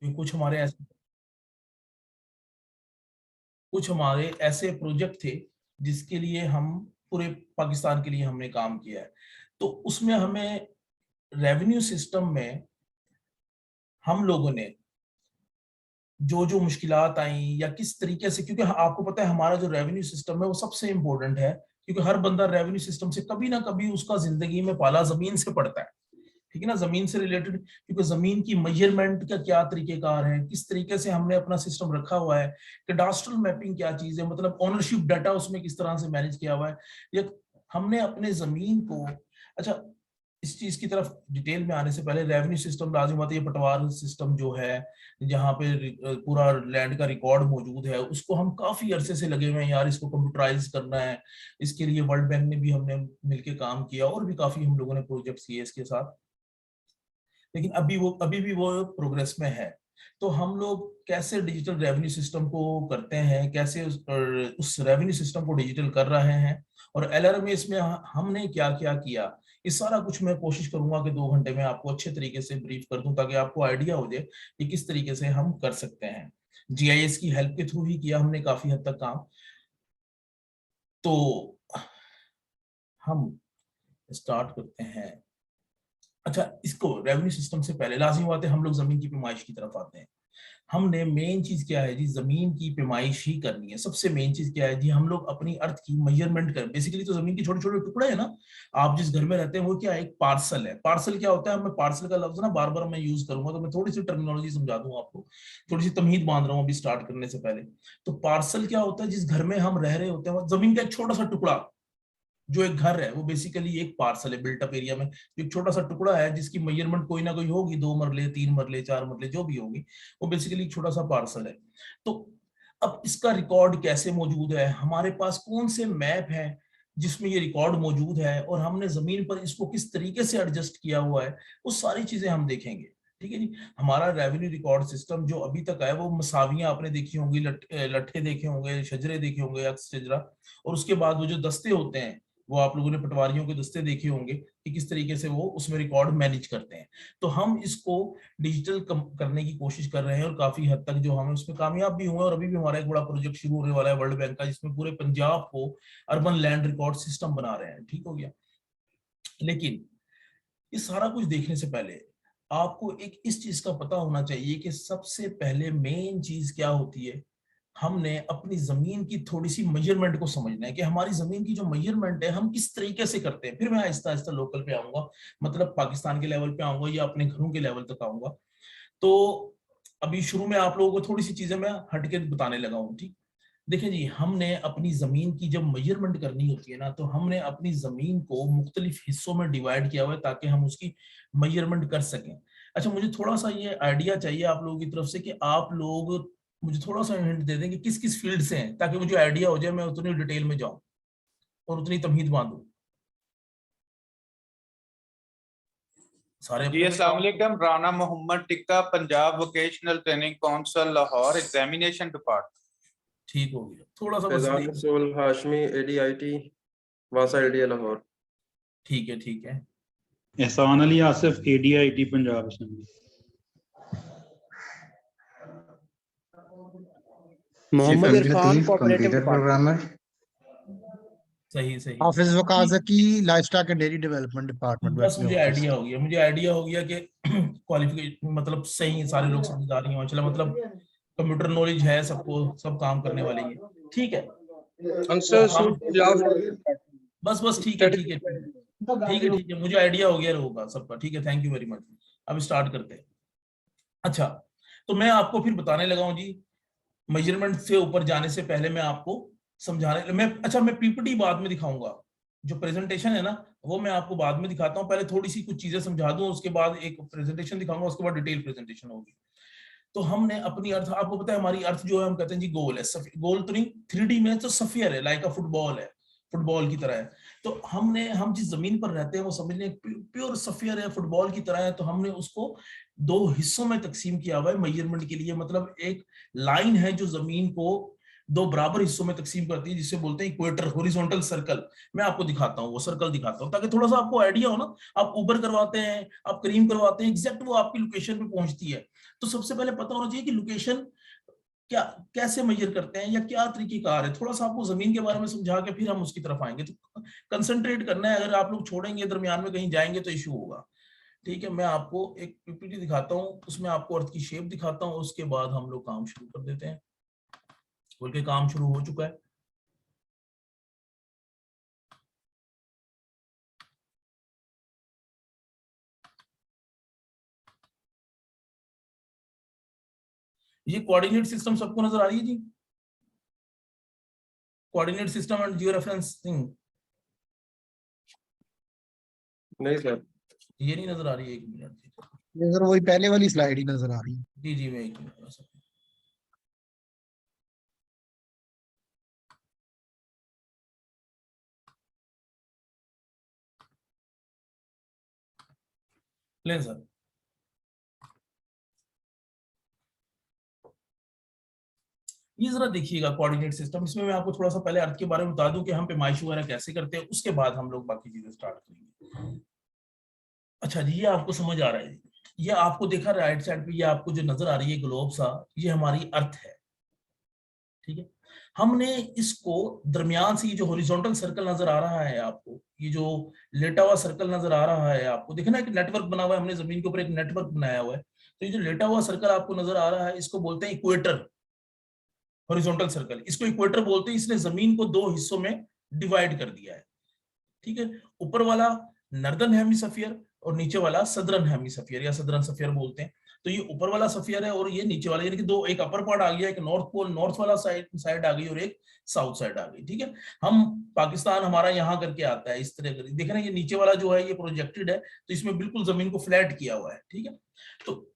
क्योंकि कुछ हमारे ऐसे प्रोजेक्ट थे जिसके लिए हम पूरे पाकिस्तान के लिए हमने काम किया है। तो उसमें हमें रेवेन्यू सिस्टम में हम लोगों ने जो जो मुश्किलात आई या किस तरीके से, क्योंकि आपको पता है हमारा जो रेवेन्यू सिस्टम है वो सबसे इंपॉर्टेंट है, क्योंकि हर बंदा रेवेन्यू सिस्टम से कभी ना कभी उसका जिंदगी में पाला जमीन से पड़ता है। ठीक है ना, जमीन से रिलेटेड, क्योंकि जमीन की मेजरमेंट का क्या तरीकेकार है, किस तरीके से हमने अपना सिस्टम रखा हुआ है, कैडास्ट्रल मैपिंग क्या चीज है, मतलब ओनरशिप डाटा उसमें किस तरह से मैनेज किया हुआ है, या हमने अपने जमीन को। अच्छा, इस चीज की तरफ डिटेल में आने से पहले रेवेन्यू सिस्टम लाजिम बात है, ये पटवार सिस्टम जो है जहाँ पे पूरा लैंड का रिकॉर्ड मौजूद है, उसको हम काफी अरसे से लगे हुए हैं यार, इसको कंप्यूटराइज करना है। इसके लिए वर्ल्ड बैंक ने भी हमने मिलके काम किया और भी काफी हम लोगों ने प्रोजेक्ट्स किए इसके साथ, लेकिन अभी भी वो प्रोग्रेस में है। तो हम लोग कैसे डिजिटल रेवेन्यू सिस्टम को करते हैं, कैसे उस रेवेन्यू सिस्टम को डिजिटल कर रहे हैं, और एलआरएमएस में हमने क्या क्या किया, ये सारा कुछ मैं कोशिश करूंगा कि 2 घंटे में आपको अच्छे तरीके से ब्रीफ कर दूं, ताकि आपको आइडिया हो जाए कि किस तरीके से हम कर सकते हैं। जीआईएस की हेल्प के थ्रू ही किया हमने काफी हद तक काम। तो हम स्टार्ट करते हैं। अच्छा, इसको रेवेन्यू सिस्टम से पहले लाजमी बात है हम लोग जमीन की पैमाइश की तरफ आते हैं। हमने मेन चीज क्या है जी, जमीन की पैमाइश ही करनी है। सबसे मेन चीज क्या है जी, हम लोग अपनी अर्थ की मेजरमेंट कर, बेसिकली तो जमीन के छोटे छोटे टुकड़े है ना। आप जिस घर में रहते हैं वो क्या है, एक पार्सल है। पार्सल क्या होता है, मैं पार्सल का लफ्ज ना बार बार मैं यूज करूंगा, तो मैं थोड़ी सी टर्मिनोलॉजी समझा दूंगा आपको, थोड़ी सी तमहीद बांध रहा हूँ अभी स्टार्ट करने से पहले। तो पार्सल क्या होता है, जिस घर में हम रह रहे होते हैं, वो जमीन का एक छोटा सा टुकड़ा, जो एक घर है वो बेसिकली एक पार्सल है। बिल्टअप एरिया में एक छोटा सा टुकड़ा है जिसकी मेजरमेंट कोई ना कोई होगी, 2 मरले 3 मरले 4 मरले जो भी होगी, वो बेसिकली एक छोटा सा पार्सल है। तो अब इसका रिकॉर्ड कैसे मौजूद है, हमारे पास कौन से मैप है जिसमें ये रिकॉर्ड मौजूद है, और हमने जमीन पर इसको किस तरीके से एडजस्ट किया हुआ है, वो सारी चीजें हम देखेंगे। ठीक है जी। हमारा रेवेन्यू रिकॉर्ड सिस्टम जो अभी तक है, वो मसावियां आपने देखी होंगी, लट्ठे देखे होंगे, शजरे देखे होंगे, अक्स शजरा, और उसके बाद वो जो दस्ते होते हैं, वो आप लोगों ने पटवारियों के दस्ते देखे होंगे कि किस तरीके से वो उसमें रिकॉर्ड मैनेज करते हैं। तो हम इसको डिजिटल करने की कोशिश कर रहे हैं, और काफी हद तक जो हम उसमें कामयाब भी हुए, और अभी भी हमारा एक बड़ा प्रोजेक्ट शुरू होने वाला है वर्ल्ड बैंक का, जिसमें पूरे पंजाब को अर्बन लैंड रिकॉर्ड सिस्टम बना रहे हैं। ठीक हो गया। लेकिन ये सारा कुछ देखने से पहले आपको एक इस चीज का पता होना चाहिए कि सबसे पहले मेन चीज क्या होती है। हमने अपनी जमीन की थोड़ी सी मेजरमेंट को समझना है, कि हमारी जमीन की जो मेजरमेंट है हम किस तरीके से करते हैं। फिर मैं आहिस्ता आहिस्ता लोकल पे आऊंगा, मतलब पाकिस्तान के लेवल पे आऊंगा या अपने घरों के लेवल तक आऊंगा। तो अभी शुरू में आप लोगों को थोड़ी सी चीजें मैं हटके बताने लगा हूँ। ठीक, देखिए जी, हमने अपनी जमीन की जब मेजरमेंट करनी होती है ना, तो हमने अपनी जमीन को मुख्तलिफ हिस्सों में डिवाइड किया हुआ है ताकि हम उसकी मेजरमेंट कर सकें। अच्छा, मुझे थोड़ा सा ये आइडिया चाहिए आप लोगों की तरफ से, कि आप लोग मुझे थोड़ा सा हिंट दे दें कि किस किस फील्ड से हैं, ताकि मुझे आइडिया हो जाए, मैं उतनी डिटेल में जाऊं और उतनी तमहीद बांधूं। सारे जी अपने अपने अस्सलाम काम। वालेकुम। Rana Mohammad Tikka, Punjab vocational training council Lahore, examination department. ठीक हो गया, थोड़ा सा बस फैजान रसूल हाशमी, ADIT वासा IDIA लाहौर। ठीक है, ठीक है। Ehsan Ali Asif, ADIT Punjab assembly. Mohammad Irfan, cooperative programmer. सही सही। हाफिज वकाज़की, livestock and dairy development department, बस वेटनरी मुझे ऑफिस। आइडिया हो गया, मुझे आइडिया हो गया कि क्वालिफिकेशन मतलब सही सारे लोग समझदार ही हों, चलो मतलब कंप्यूटर नॉलेज है सबको, सब काम करने वाले ही हैं। ठीक है। तो हम बस बस ठीक है, ठीक है, ठीक है, ठीक है, ठीक है, मुझे आइडिया हो गया होगा सबका। ठीक है, थैंक यू वेरी मच। अब स्टार्ट करते हैं। अच्छा, तो मैं आपको फिर बताने लगा हूं जी, मेजरमेंट से ऊपर जाने से पहले मैं आपको समझाने मैं अच्छा, मैं पीपीटी बाद में दिखाऊंगा, जो प्रेजेंटेशन है ना वो मैं आपको बाद में दिखाता हूँ। पहले थोड़ी सी कुछ चीजें समझा दूं, उसके बाद एक प्रेजेंटेशन दिखाऊंगा, उसके बाद डिटेल प्रेजेंटेशन होगी। तो हमने अपनी अर्थ, आपको पता है हमारी अर्थ जो है, हम कहते हैं जी गोल है। गोल तो नहीं, 3D में तो सफियर है, लाइक अ फुटबॉल है, फुटबॉल की तरह है। तो हम जिस जमीन पर रहते हैं वो समझ लें प्योर सफियर है, फुटबॉल की तरह है। तो हमने उसको 2 हिस्सों में तकसीम किया हुआ है मेजरमेंट के लिए। मतलब एक लाइन है जो जमीन को 2 बराबर हिस्सों में तकसीम करती है, जिसे बोलते हैं इक्वेटर, हॉरिजॉन्टल सर्कल। मैं आपको दिखाता हूँ, वो सर्कल दिखाता हूँ ताकि थोड़ा सा आपको आइडिया हो ना। आप ऊबर करवाते हैं, आप करीम करवाते हैं, एग्जैक्ट वो आपकी लोकेशन पे पहुंचती है। तो सबसे पहले पता होना चाहिए कि लोकेशन क्या कैसे मेजर करते हैं या क्या तरीकेकार है। थोड़ा सा आपको जमीन के बारे में समझा के फिर हम उसकी तरफ आएंगे। तो कंसंट्रेट करना है, अगर आप लोग छोड़ेंगे दरमियान में कहीं जाएंगे तो इश्यू होगा। ठीक है, मैं आपको एक पीपीटी दिखाता हूँ, उसमें आपको अर्थ की शेप दिखाता हूँ, उसके बाद हम लोग काम शुरू कर देते हैं। बल्कि काम शुरू हो चुका है। ये कोऑर्डिनेट सिस्टम सबको नजर आ रही है जी? Coordinate system and georeferencing, नहीं सर, ये नहीं नजर आ रही है? एक मिनट जी, ये सर वही पहले वाली स्लाइड ही नजर आ रही है। जी जी मैं एक मिनट बस। लें सर, ये जरा देखिएगा कोऑर्डिनेट सिस्टम। इसमें मैं आपको थोड़ा सा पहले अर्थ के बारे में बता दूं कि हम पैमाइश वगैरह कैसे करते हैं, उसके बाद हम लोग बाकी चीजें स्टार्ट करेंगे। अच्छा जी, ये आपको समझ आ रहा है? ये आपको देखा राइट साइड पे, ये आपको जो नजर आ रही है ग्लोब सा, ये हमारी अर्थ है। ठीक है, हमने इसको दरमियान से, ये जो हॉरिजॉन्टल सर्कल नजर आ रहा है आपको, ये जो लेटा हुआ सर्कल नजर आ रहा है आपको, देखना एक नेटवर्क बना हुआ है, हमने जमीन के ऊपर एक नेटवर्क बनाया हुआ है। तो ये जो लेटा हुआ सर्कल आपको नजर आ रहा है, इसको बोलते हैं इक्वेटर, हॉरिजॉन्टल सर्कल, इसको इक्वेटर बोलते हैं। इसने जमीन को दो हिस्सों में डिवाइड कर दिया है। ठीक है, ऊपर वाला नॉर्दर्न हेमिस्फीयर और नीचे वाला सदर्न हेमिस्फीयर या सदर्न स्फीयर बोलते हैं। तो ये ऊपर वाला स्फीयर है और ये नीचे वाला, यानी कि दो, एक अपर पार्ट आ गया, एक नॉर्थ पोल, नॉर्थ वाला साइड आ गई और एक साउथ साइड आ गई। ठीक है, हम पाकिस्तान हमारा यहाँ करके आता है इस तरह कर, देख रहे हैं ये नीचे वाला जो है ये प्रोजेक्टेड है, तो इसमें बिल्कुल जमीन को फ्लैट किया हुआ है। ठीक है, तो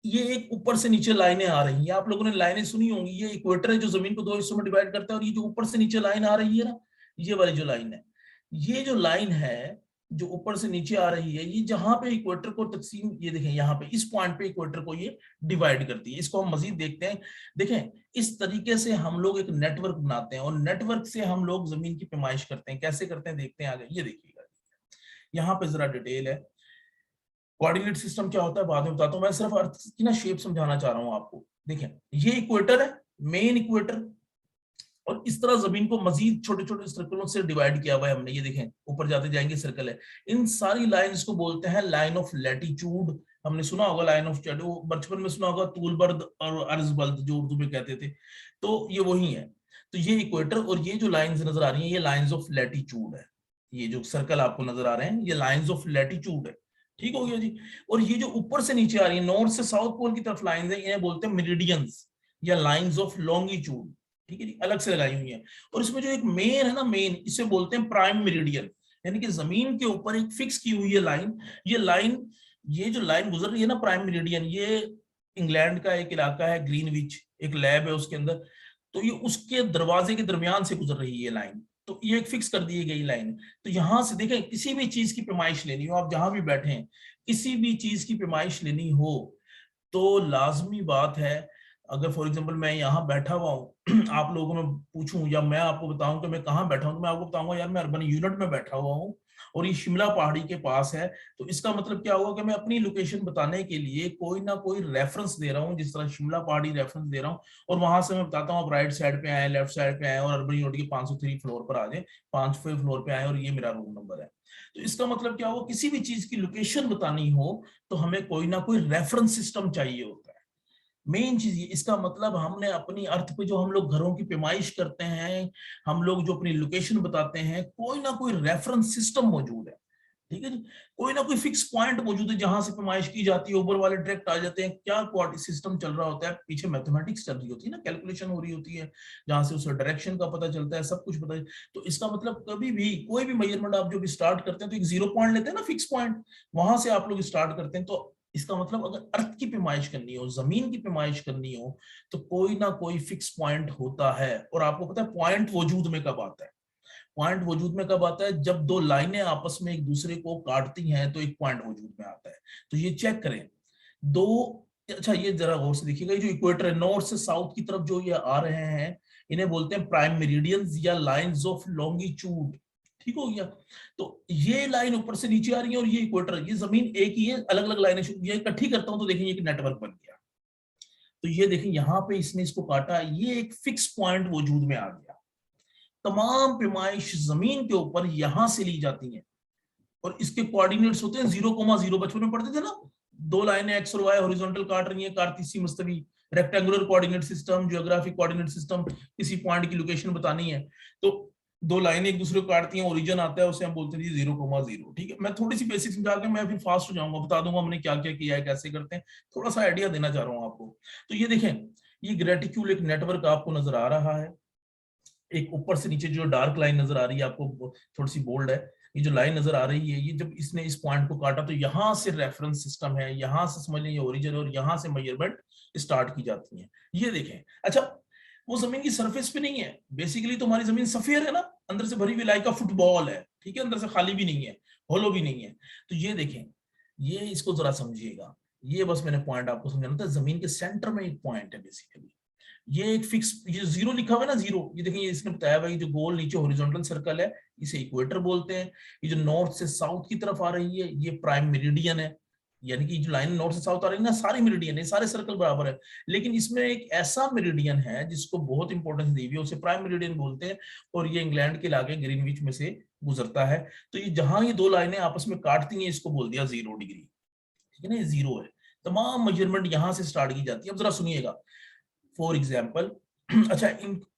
ये एक ऊपर से नीचे लाइनें आ रही हैं, आप लोगों ने लाइनें सुनी होंगी। ये इक्वेटर है जो जमीन को दो हिस्सों में डिवाइड करता है, और ये जो ऊपर से नीचे लाइन आ रही है ना, ये वाली जो लाइन है, ये जो लाइन है जो ऊपर से नीचे आ रही है, ये जहां पे इक्वेटर को तकसीम, ये देखें यहाँ पे इस पॉइंट पे इक्वेटर को ये डिवाइड करती है। इसको हम मजीद देखते हैं। देखें, इस तरीके से हम लोग एक नेटवर्क बनाते हैं और नेटवर्क से हम लोग जमीन की पैमाइश करते हैं। कैसे करते हैं देखते हैं आगे, ये देखिएगा यहाँ पे जरा डिटेल है। कोऑर्डिनेट सिस्टम क्या होता है बाद में बताता हूँ, मैं सिर्फ अर्थ की ना शेप समझाना चाह रहा हूँ आपको। देखें, ये इक्वेटर है, मेन इक्वेटर, और इस तरह जमीन को मजीद छोटे छोटे सर्कलों से डिवाइड किया हुआ है हमने। ये देखें, ऊपर जाते जाएंगे सर्कल है। इन सारी लाइंस को बोलते हैं लाइन ऑफ लैटिट्यूड। हमने सुना होगा लाइन ऑफ लैटिट्यूड, बचपन में सुना होगा तूलबर्द और अर्जबल्द जो उर्दू में कहते थे, तो ये वही है। तो ये इक्वेटर और ये जो लाइंस नजर आ रही हैं, ये लाइंस ऑफ लैटिट्यूड है। ये जो सर्कल आपको नजर आ रहे हैं, ये लाइंस ऑफ लैटिट्यूड है। ठीक हो गया जी। और ये जो ऊपर से नीचे आ रही है, नॉर्थ से साउथ पोल की तरफ लाइंस है, इन्हें बोलते हैं मेरिडियंस या लाइंस ऑफ लॉन्गिट्यूड। ठीक है जी, अलग से लगाई हुई है। और इसमें जो एक मेन है ना, मेन, इसे बोलते हैं प्राइम मेरिडियन, यानी कि जमीन के ऊपर एक फिक्स की हुई है लाइन। ये लाइन, ये जो लाइन गुजर रही है ना, प्राइम मेरिडियन, ये इंग्लैंड का एक इलाका है ग्रीनविच, एक लैब है उसके अंदर, तो ये उसके दरवाजे के दरमियान से गुजर रही है लाइन। तो ये एक फिक्स कर दी गई लाइन। तो यहां से देखें, किसी भी चीज की पैमाइश लेनी हो, आप जहां भी बैठे हैं, किसी भी चीज की पैमाइश लेनी हो तो लाजमी बात है, अगर फॉर एग्जांपल मैं यहाँ बैठा हुआ हूँ, आप लोगों में पूछूं या मैं आपको बताऊं कि मैं कहाँ बैठा हूँ, तो मैं आपको बताऊंगा यार मैं अर्बन यूनिट में बैठा हुआ हूँ और ये शिमला पहाड़ी के पास है। तो इसका मतलब क्या हुआ कि मैं अपनी लोकेशन बताने के लिए कोई ना कोई रेफरेंस दे रहा हूँ, जिस तरह शिमला पहाड़ी रेफरेंस दे रहा हूँ, और वहां से मैं बताता हूँ आप राइट साइड पे आए, लेफ्ट साइड पे आए और अर्बन यूनिट के 503 फ्लोर पर आ जाए, 5वें फ्लोर पे आए और ये मेरा रूम नंबर है। तो इसका मतलब क्या हुआ, किसी भी चीज की लोकेशन बतानी हो तो हमें कोई ना कोई रेफरेंस सिस्टम चाहिए होता है। मेन चीज ये, इसका मतलब हमने अपनी अर्थ पे जो हम लोग घरों की पैमाइश करते हैं, हम लोग जो अपनी लोकेशन बताते हैं, कोई ना कोई रेफरेंस सिस्टम मौजूद है। ठीक है जी, कोई ना कोई फिक्स पॉइंट मौजूद है जहां से पैमाइश की जाती है, ऊपर वाले डायरेक्ट आ जाते हैं। क्या कोऑर्डिनेट सिस्टम चल रहा होता है, पीछे मैथमेटिक्स चल रही होती है ना, कैलकुलेशन हो रही होती है, जहां से उसे डायरेक्शन का पता चलता है, सब कुछ पता है। तो इसका मतलब कभी भी कोई भी मेजरमेंट आप जो भी स्टार्ट करते हैं तो एक 0 पॉइंट लेते हैं ना, फिक्स पॉइंट, वहां से आप लोग स्टार्ट करते हैं। तो इसका मतलब अगर अर्थ की पैमाइश करनी हो, जमीन की पैमाइश करनी हो, तो कोई ना कोई फिक्स पॉइंट होता है। और आपको पता है पॉइंट वजूद में कब आता है? पॉइंट वजूद में कब आता है? जब दो लाइनें आपस में एक दूसरे को काटती हैं तो एक पॉइंट वजूद में आता है। तो ये चेक करें दो। अच्छा, ये जरा गौर से देखिएगा, जो इक्वेटर है, नॉर्थ से साउथ की तरफ जो ये आ रहे हैं, इन्हें बोलते हैं प्राइम मेरिडियंस या लाइंस ऑफ लॉन्गिट्यूड। ठीक हो गया। तो ये लाइन ऊपर से नीचे आ रही है और ये इक्वेटर, ये जमीन एक ही है, अलग अलग लाइनें, ये इकट्ठी करता हूं तो देखेंगे कि नेटवर्क बन गया। तो ये देखें यहाँ पे इसने इसको काटा, ये एक फिक्स पॉइंट वजूद में आ गया। तमाम पैमाइश जमीन के ऊपर यहां से ली जाती हैं और इसके कोऑर्डिनेट्स होते हैं 0,0। बचपन में पढ़ते थे ना, दो लाइनें एक्स और वाई हॉरिजॉन्टल काट रही हैं, कार्तीसी मुस्तवी, rectangular coordinate system, geographic coordinate system, किसी पॉइंट की लोकेशन बतानी है तो दो लाइनें एक दूसरे को काटती हैं, ओरिजिन आता है, उसे हम बोलते हैं 0,0। ठीक है, मैं थोड़ी सी बेसिक समझा के मैं फिर फास्ट हो जाऊंगा, बता दूंगा हमने क्या क्या किया है, कैसे करते हैं, थोड़ा सा आइडिया देना चाह रहा हूँ आपको। तो ये देखें, ये ग्रेटिक्यूल एक नेटवर्क आपको नजर आ रहा है, एक ऊपर से नीचे जो डार्क लाइन नजर आ रही है आपको, थोड़ी सी बोल्ड है, ये जो लाइन नजर आ रही है, ये जब इसने इस पॉइंट को काटा तो यहां से रेफरेंस सिस्टम है, यहां से समझ लें ये ओरिजिन है और यहां से मेजरमेंट स्टार्ट की जाती है। ये देखें, अच्छा वो जमीन की सरफेस पे नहीं है, बेसिकली तो हमारी जमीन सफेद है ना, अंदर से भरी हुई लाइक का फुटबॉल है, ठीक है, अंदर से खाली भी नहीं है, होलो भी नहीं है। तो ये देखें, ये इसको जरा समझिएगा, ये बस मैंने पॉइंट आपको समझाना था, जमीन के सेंटर में एक पॉइंट है बेसिकली, ये एक फिक्स, ये जीरो लिखा हुआ है ना, जीरो, ये देखिए इसने बताया भाई जो गोल नीचे हॉरिजॉन्टल सर्कल है इसे इक्वेटर बोलते हैं, ये जो नॉर्थ से साउथ की तरफ आ रही है ये प्राइम मेरिडियन है, यानी कि जो लाइन नॉर्थ से साउथ आ रही है ना, सारी मेरिडियन है, सारे सर्कल बराबर है, लेकिन इसमें एक ऐसा मेरिडियन है जिसको बहुत इंपॉर्टेंस दी हुई है, उसे प्राइम मेरिडियन बोलते हैं, और ये इंग्लैंड के इलाके ग्रीनविच में से गुजरता है। तो ये जहां ये दो लाइनें आपस में काटती हैं इसको बोल दिया 0 डिग्री, ठीक है ना, ये 0 है। तमाम मेजरमेंट यहां से स्टार्ट की जाती है। अब जरा सुनिएगा, फॉर एग्जाम्पल अच्छा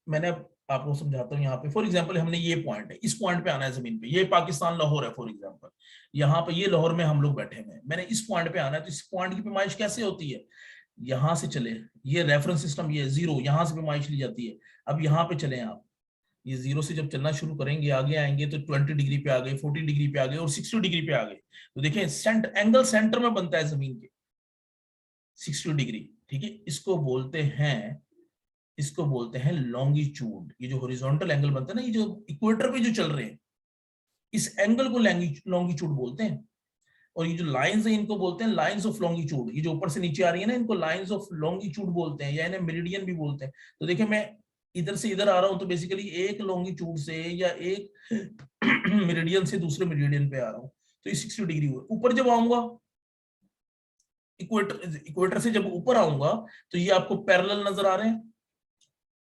मैंने आपको समझाता हूँ, यहाँ पे फॉर एग्जाम्पल हमने ये पॉइंट है, इस पॉइंट पे आना है जमीन पे, ये पाकिस्तान लाहौर है फॉर एग्जाम्पल, यहाँ पे ये लाहौर में हम लोग बैठे हैं, मैंने इस पॉइंट पे आना है, तो इस पॉइंट की पैमाइश कैसे होती है, यहाँ से चले, ये रेफरेंस सिस्टम ये 0, यहाँ से पैमाइश ली जाती है। अब यहाँ पे चले आप, ये 0 से जब चलना शुरू करेंगे आगे आएंगे तो 20 डिग्री पे आ गए, 40 डिग्री पे आ गए और 60 डिग्री पे आ गए। तो देखें एंगल सेंटर में बनता है जमीन के 60 डिग्री, ठीक है, इसको बोलते हैं लॉन्गिट्यूड। ये जो हॉरिजॉन्टल एंगल बनता है ना, ये जो इक्वेटर पे जो चल रहे हैं, इस एंगल को लॉन्गिट्यूड बोलते हैं। और ये जो लाइंस हैं इनको बोलते हैं लाइंस ऑफ लॉन्गिट्यूड, ये जो ऊपर से नीचे आ रही है ना, इनको लाइंस ऑफ लॉन्गिट्यूड बोलते हैं, या इन्हें मेरिडियन भी बोलते हैं। तो देखिए मैं इधर से इधर आ रहा हूं तो बेसिकली एक लॉन्गिट्यूड से या एक मेरिडियन से दूसरे मेरिडियन पे आ रहा हूं, तो ये 60 डिग्री हुआ। ऊपर जब आऊंगा इक्वेटर से जब ऊपर आऊंगा तो ये आपको पैरेलल नजर आ रहे हैं,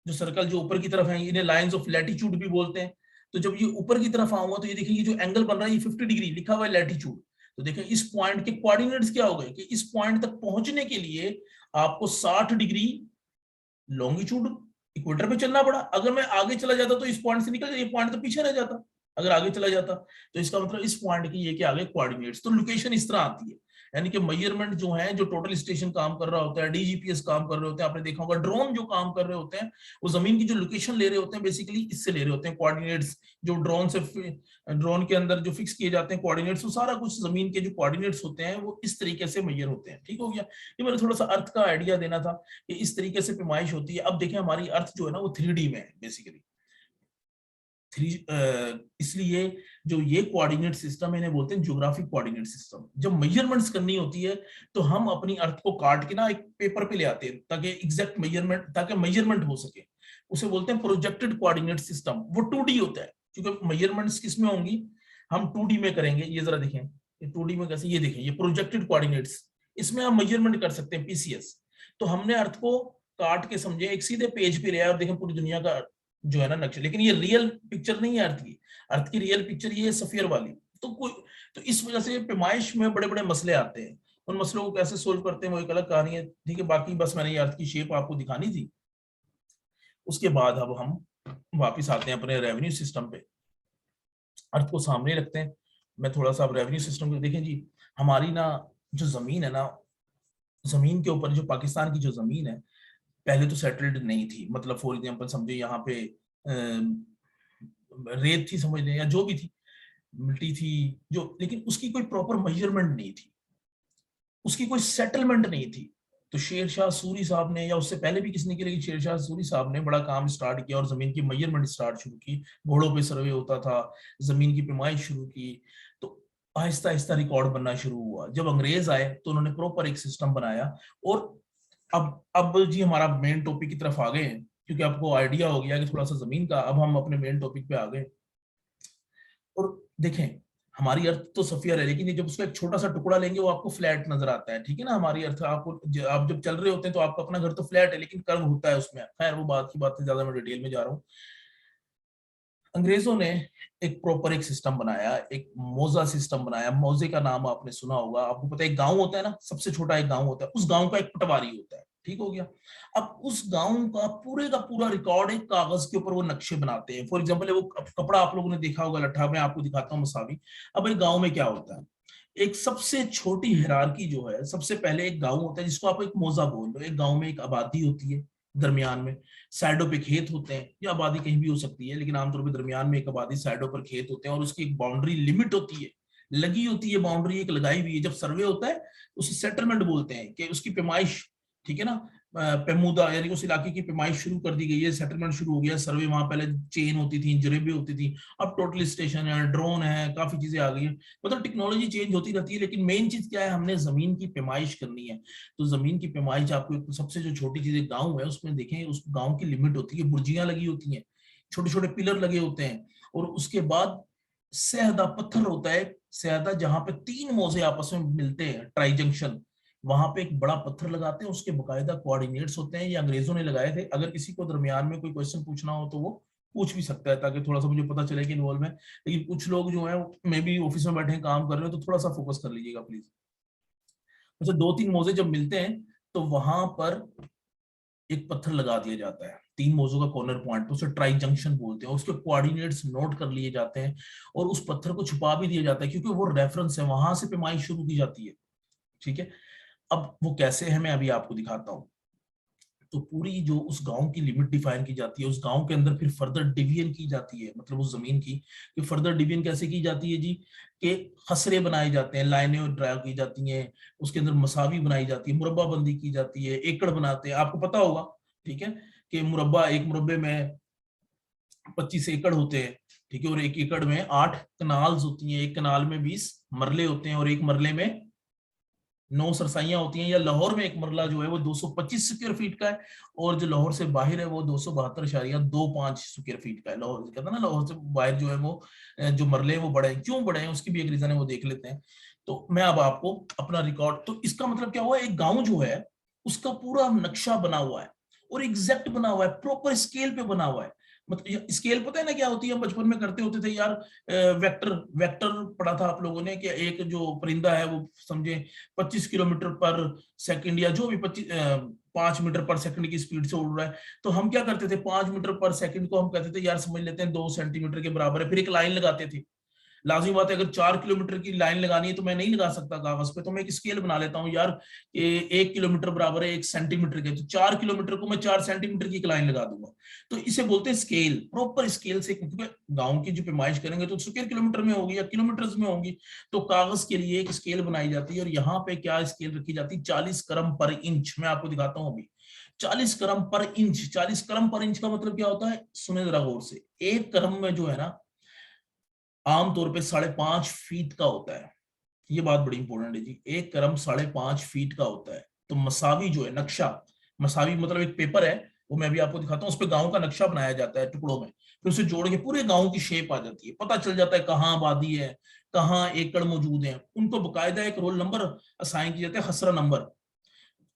जो सर्कल जो ऊपर की तरफ है, इन्हें लाइंस ऑफ लैटिट्यूड भी बोलते हैं। तो जब ये ऊपर की तरफ आऊंगा तो ये देखिए, ये जो एंगल बन रहा है ये 50 डिग्री लिखा हुआ है लैटिट्यूड। तो देखिए इस पॉइंट के कोऑर्डिनेट्स क्या हो गए कि इस पॉइंट तक पहुंचने के लिए आपको 60 डिग्री लॉन्गिट्यूड इक्वेटर पे चलना पड़ा। अगर मैं आगे चला जाता तो इस पॉइंट से निकल, ये पॉइंट तो पीछे रह जाता अगर आगे चला जाता। तो इसका मतलब इस पॉइंट की ये कि आगे कोऑर्डिनेट्स, तो लोकेशन इस तरह आती है, यानी कि मेजरमेंट जो है, जो टोटल स्टेशन काम कर रहा होता है, डीजीपीएस काम कर रहे होते हैं, आपने देखा होगा ड्रोन जो काम कर रहे होते हैं, वो जमीन की जो लोकेशन ले रहे होते हैं बेसिकली इससे ले रहे होते हैं कोऑर्डिनेट्स, जो ड्रोन के अंदर जो फिक्स किए जाते हैं कोऑर्डिनेट्स, वो सारा कुछ जमीन के जो कोऑर्डिनेट्स होते हैं वो इस तरीके से मेजर होते हैं। ठीक हो गया, ये मैंने थोड़ा सा अर्थ का आइडिया देना था कि इस तरीके से पैमाइश होती है। अब देखें हमारी अर्थ जो है ना वो 3D में है बेसिकली, इसलिए जो ये कोऑर्डिनेट सिस्टम है इन्हें बोलते हैं ज्योग्राफिक कोऑर्डिनेट सिस्टम। जब मेजरमेंट्स करनी होती है तो हम अपनी अर्थ को काट के ना एक पेपर पे ले आते हैं ताकि एग्जैक्ट मेजरमेंट, ताकि मेजरमेंट हो सके, उसे बोलते हैं प्रोजेक्टेड कोऑर्डिनेट सिस्टम। वो 2D होता है, क्योंकि मेजरमेंट्स किस में होंगी, हम 2D में करेंगे। ये जरा देखें, ये 2D में कैसे, ये देखें, ये प्रोजेक्टेड कोऑर्डिनेट्स, इसमें हम मेजरमेंट कर सकते हैं पीसीएस। तो हमने अर्थ को काट के समझे एक सीधे पेज पे ले आया और देखें पूरी दुनिया का जो है ना नक्शा, लेकिन ये रियल पिक्चर नहीं है अर्थ की रियल पिक्चर ये है सफियर वाली। तो इस वजह से पैमाइश में बड़े बड़े मसले आते हैं, उन मसलों को कैसे सोल्व करते हैं वो एक अलग कहानी है, ठीक है। बाकी बस मैंने ये अर्थ की शेप आपको दिखानी थी। उसके बाद अब हम वापिस आते हैं अपने रेवेन्यू सिस्टम पे, अर्थ को सामने रखते हैं। मैं थोड़ा सा अब रेवेन्यू सिस्टम को देखें जी, हमारी ना जो जमीन है ना, जमीन के ऊपर जो पाकिस्तान की जो जमीन है पहले तो सेटल्ड नहीं थी, मतलब फॉर एग्जांपल समझे यहाँ पे रेत थी समझ लें, या जो भी थी मिट्टी थी जो, लेकिन उसकी कोई प्रॉपर मेजरमेंट नहीं थी, उसकी कोई सेटलमेंट नहीं थी। तो शेर शाह सूरी साहब ने, या उससे पहले भी किसने किया, लेकिन शेर शाह सूरी साहब ने बड़ा काम स्टार्ट किया और जमीन की मेजरमेंट स्टार्ट शुरू की। घोड़ों पे सर्वे होता था, जमीन की पैमाइश शुरू की, तो आहिस्ता आहिस्ता रिकॉर्ड बनना शुरू हुआ। जब अंग्रेज आए तो उन्होंने प्रॉपर एक सिस्टम बनाया। और अब जी हमारा मेन टॉपिक की तरफ आ गए हैं, क्योंकि आपको आइडिया हो गया कि थोड़ा सा जमीन का, अब हम अपने मेन टॉपिक पे आ गए। और देखें हमारी अर्थ तो सफियर है, लेकिन ये जब उसका एक छोटा सा टुकड़ा लेंगे वो आपको फ्लैट नजर आता है, ठीक है ना। हमारी अर्थ आपको आप जब चल रहे होते हैं तो आपका अपना घर तो फ्लैट है, लेकिन कर्व होता है उसमें। खैर वो बात की बात है, ज्यादा मैं डिटेल में जा रहा हूँ। अंग्रेजों ने एक प्रॉपर एक सिस्टम बनाया, एक मोजा सिस्टम बनाया। मोजे का नाम आपने सुना होगा, आपको पता है एक गांव होता है ना, सबसे छोटा एक गांव होता है, उस गांव का एक पटवारी होता है, ठीक हो गया। अब उस गांव का पूरा रिकॉर्ड एक कागज के ऊपर वो नक्शे बनाते हैं। फॉर एग्जाम्पल वो कपड़ा आप लोगों ने देखा होगा लट्ठा, मैं आपको दिखाता हूँ मसावी। अब एक गांव में क्या होता है, एक सबसे छोटी हिरार्की जो है, सबसे पहले एक गांव होता है जिसको आप एक मोजा बोल दो। एक गांव में एक आबादी होती है, दरमियान में साइडों पे खेत होते हैं, या आबादी कहीं भी हो सकती है, लेकिन आमतौर पे दरमियान में एक आबादी, साइडों पर खेत होते हैं, और उसकी एक बाउंड्री लिमिट होती है, लगी होती है बाउंड्री, एक लगाई हुई है। जब सर्वे होता है उसे सेटलमेंट बोलते हैं, कि उसकी पैमाइश, ठीक है ना, पेमुदा यानी उस इलाके की पैमाइश शुरू कर दी गई है, सेटलमेंट शुरू हो गया। सर्वे वहां पहले चेन होती थी, जरेबे होती थी, अब टोटल स्टेशन है, ड्रोन है, काफी चीजें आ गई है। मतलब टेक्नोलॉजी चेंज होती रहती है, लेकिन मेन चीज क्या है, हमने जमीन की पैमाइश करनी है। तो जमीन की पैमाइश आपको सबसे जो छोटी चीज गांव है उसमें देखें, उस गांव की लिमिट होती है, बुर्जियां लगी होती हैं, छोटे छोटे पिलर लगे होते हैं, और उसके बाद सहदा पत्थर होता है। सहदा जहां पे 3 मोजे आपस में मिलते हैं, ट्राई जंक्शन, वहां पे एक बड़ा पत्थर लगाते हैं, उसके बकायदा कोऑर्डिनेट्स होते हैं। ये अंग्रेजों ने लगाए थे। अगर किसी को दरमियान में कोई क्वेश्चन पूछना हो तो वो पूछ भी सकता है, ताकि थोड़ा सा मुझे पता चले कि इन्वॉल्व है। लेकिन कुछ लोग जो है मे भी ऑफिस में बैठे हैं, काम कर रहे हो, तो थोड़ा सा फोकस कर लीजिएगा प्लीज। अच्छा, 2-3 मोजे जब मिलते हैं तो वहां पर एक पत्थर लगा दिया जाता है, 3 मोजों का कॉर्नर पॉइंट, तो उसे ट्राई जंक्शन बोलते हैं। उसके कोऑर्डिनेट्स नोट कर लिए जाते हैं, और उस पत्थर को छुपा भी दिया जाता है, क्योंकि वो रेफरेंस है, वहां से पैमाइश शुरू की जाती है, ठीक है। अब वो कैसे है मैं अभी आपको दिखाता हूँ। तो पूरी जो उस गांव की लिमिट डिफाइन की जाती है, उस गांव के अंदर फिर फर्दर डिवीजन की जाती है, मतलब उस जमीन की कि फर्दर डिवीजन कैसे की जाती है जी, कि खसरे बनाए जाते हैं, लाइनें ड्रा की जाती हैं, उसके अंदर मसावी बनाई जाती है, मुरब्बाबंदी की जाती है, एकड़ बनाते हैं, आपको पता होगा, ठीक है, कि मुरब्बा, एक मुरब्बे में 25 एकड़ होते हैं, ठीक है, और एक एकड़ में 8 कनाल्स होती हैं, एक कनाल में 20 मरले होते हैं, और एक मरले में 9 सरसाइयां होती हैं। या लाहौर में एक मरला जो है वो 225 स्क्वायर फीट का है, और जो लाहौर से बाहर है वो 272.25 स्क्वायर फीट का है। लाहौर कहता है ना, लाहौर से बाहर जो है वो जो मरले हैं वो बड़े हैं। क्यों बड़े हैं उसकी भी एक रीजन है, वो देख लेते हैं। तो मैं अब आपको अपना रिकॉर्ड, तो इसका मतलब क्या हुआ, एक गांव जो है उसका पूरा नक्शा बना हुआ है, और एग्जैक्ट बना हुआ है, प्रॉपर स्केल पे बना हुआ है। मतलब स्केल पता है ना क्या होती है, हम बचपन में करते होते थे यार, वेक्टर वेक्टर पढ़ा था आप लोगों ने, कि एक जो परिंदा है वो समझे 25 किलोमीटर पर सेकंड, या जो भी 5 मीटर पर सेकंड की स्पीड से उड़ रहा है। तो हम क्या करते थे, 5 मीटर पर सेकंड को हम कहते थे यार समझ लेते हैं 2 सेंटीमीटर के बराबर है, फिर एक लाइन लगाते थे। लाजिमी बात है, अगर 4 किलोमीटर की लाइन लगानी है तो मैं नहीं लगा सकता कागज पे, तो मैं एक स्केल बना लेता हूँ यार, 1 किलोमीटर बराबर है 1 सेंटीमीटर के, तो 4 किलोमीटर को मैं 4 सेंटीमीटर की एक लाइन लगा दूंगा। तो इसे बोलते हैं स्केल, प्रॉपर स्केल से, क्योंकि गांव की जो पैमाइश करेंगे तो स्क्वायर किलोमीटर में होगी या किलोमीटर में होगी, तो कागज के लिए एक स्केल बनाई जाती है। और यहाँ पे क्या स्केल रखी जाती है, 40 क्रम पर इंच। मैं आपको दिखाता हूँ अभी, 40 क्रम पर इंच। 40 क्रम पर इंच का मतलब क्या होता है, सुने जरा गौर से। एक क्रम में जो है ना आमतौर पे 5.5 फीट का होता है, ये बात बड़ी इंपॉर्टेंट है जी। एक क्रम 5.5 फीट का होता है। तो मसावी जो है नक्शा, मसावी मतलब एक पेपर है, वो मैं भी आपको दिखाता हूँ, उस पे गांव का नक्शा बनाया जाता है टुकड़ों में, फिर उसे जोड़ के पूरे गांव की शेप आ जाती है, पता चल जाता है कहाँ आबादी है, कहाँ एकड़ मौजूद है। उनको बकायदा एक रोल नंबर असाइन किया जाता है, खसरा नंबर।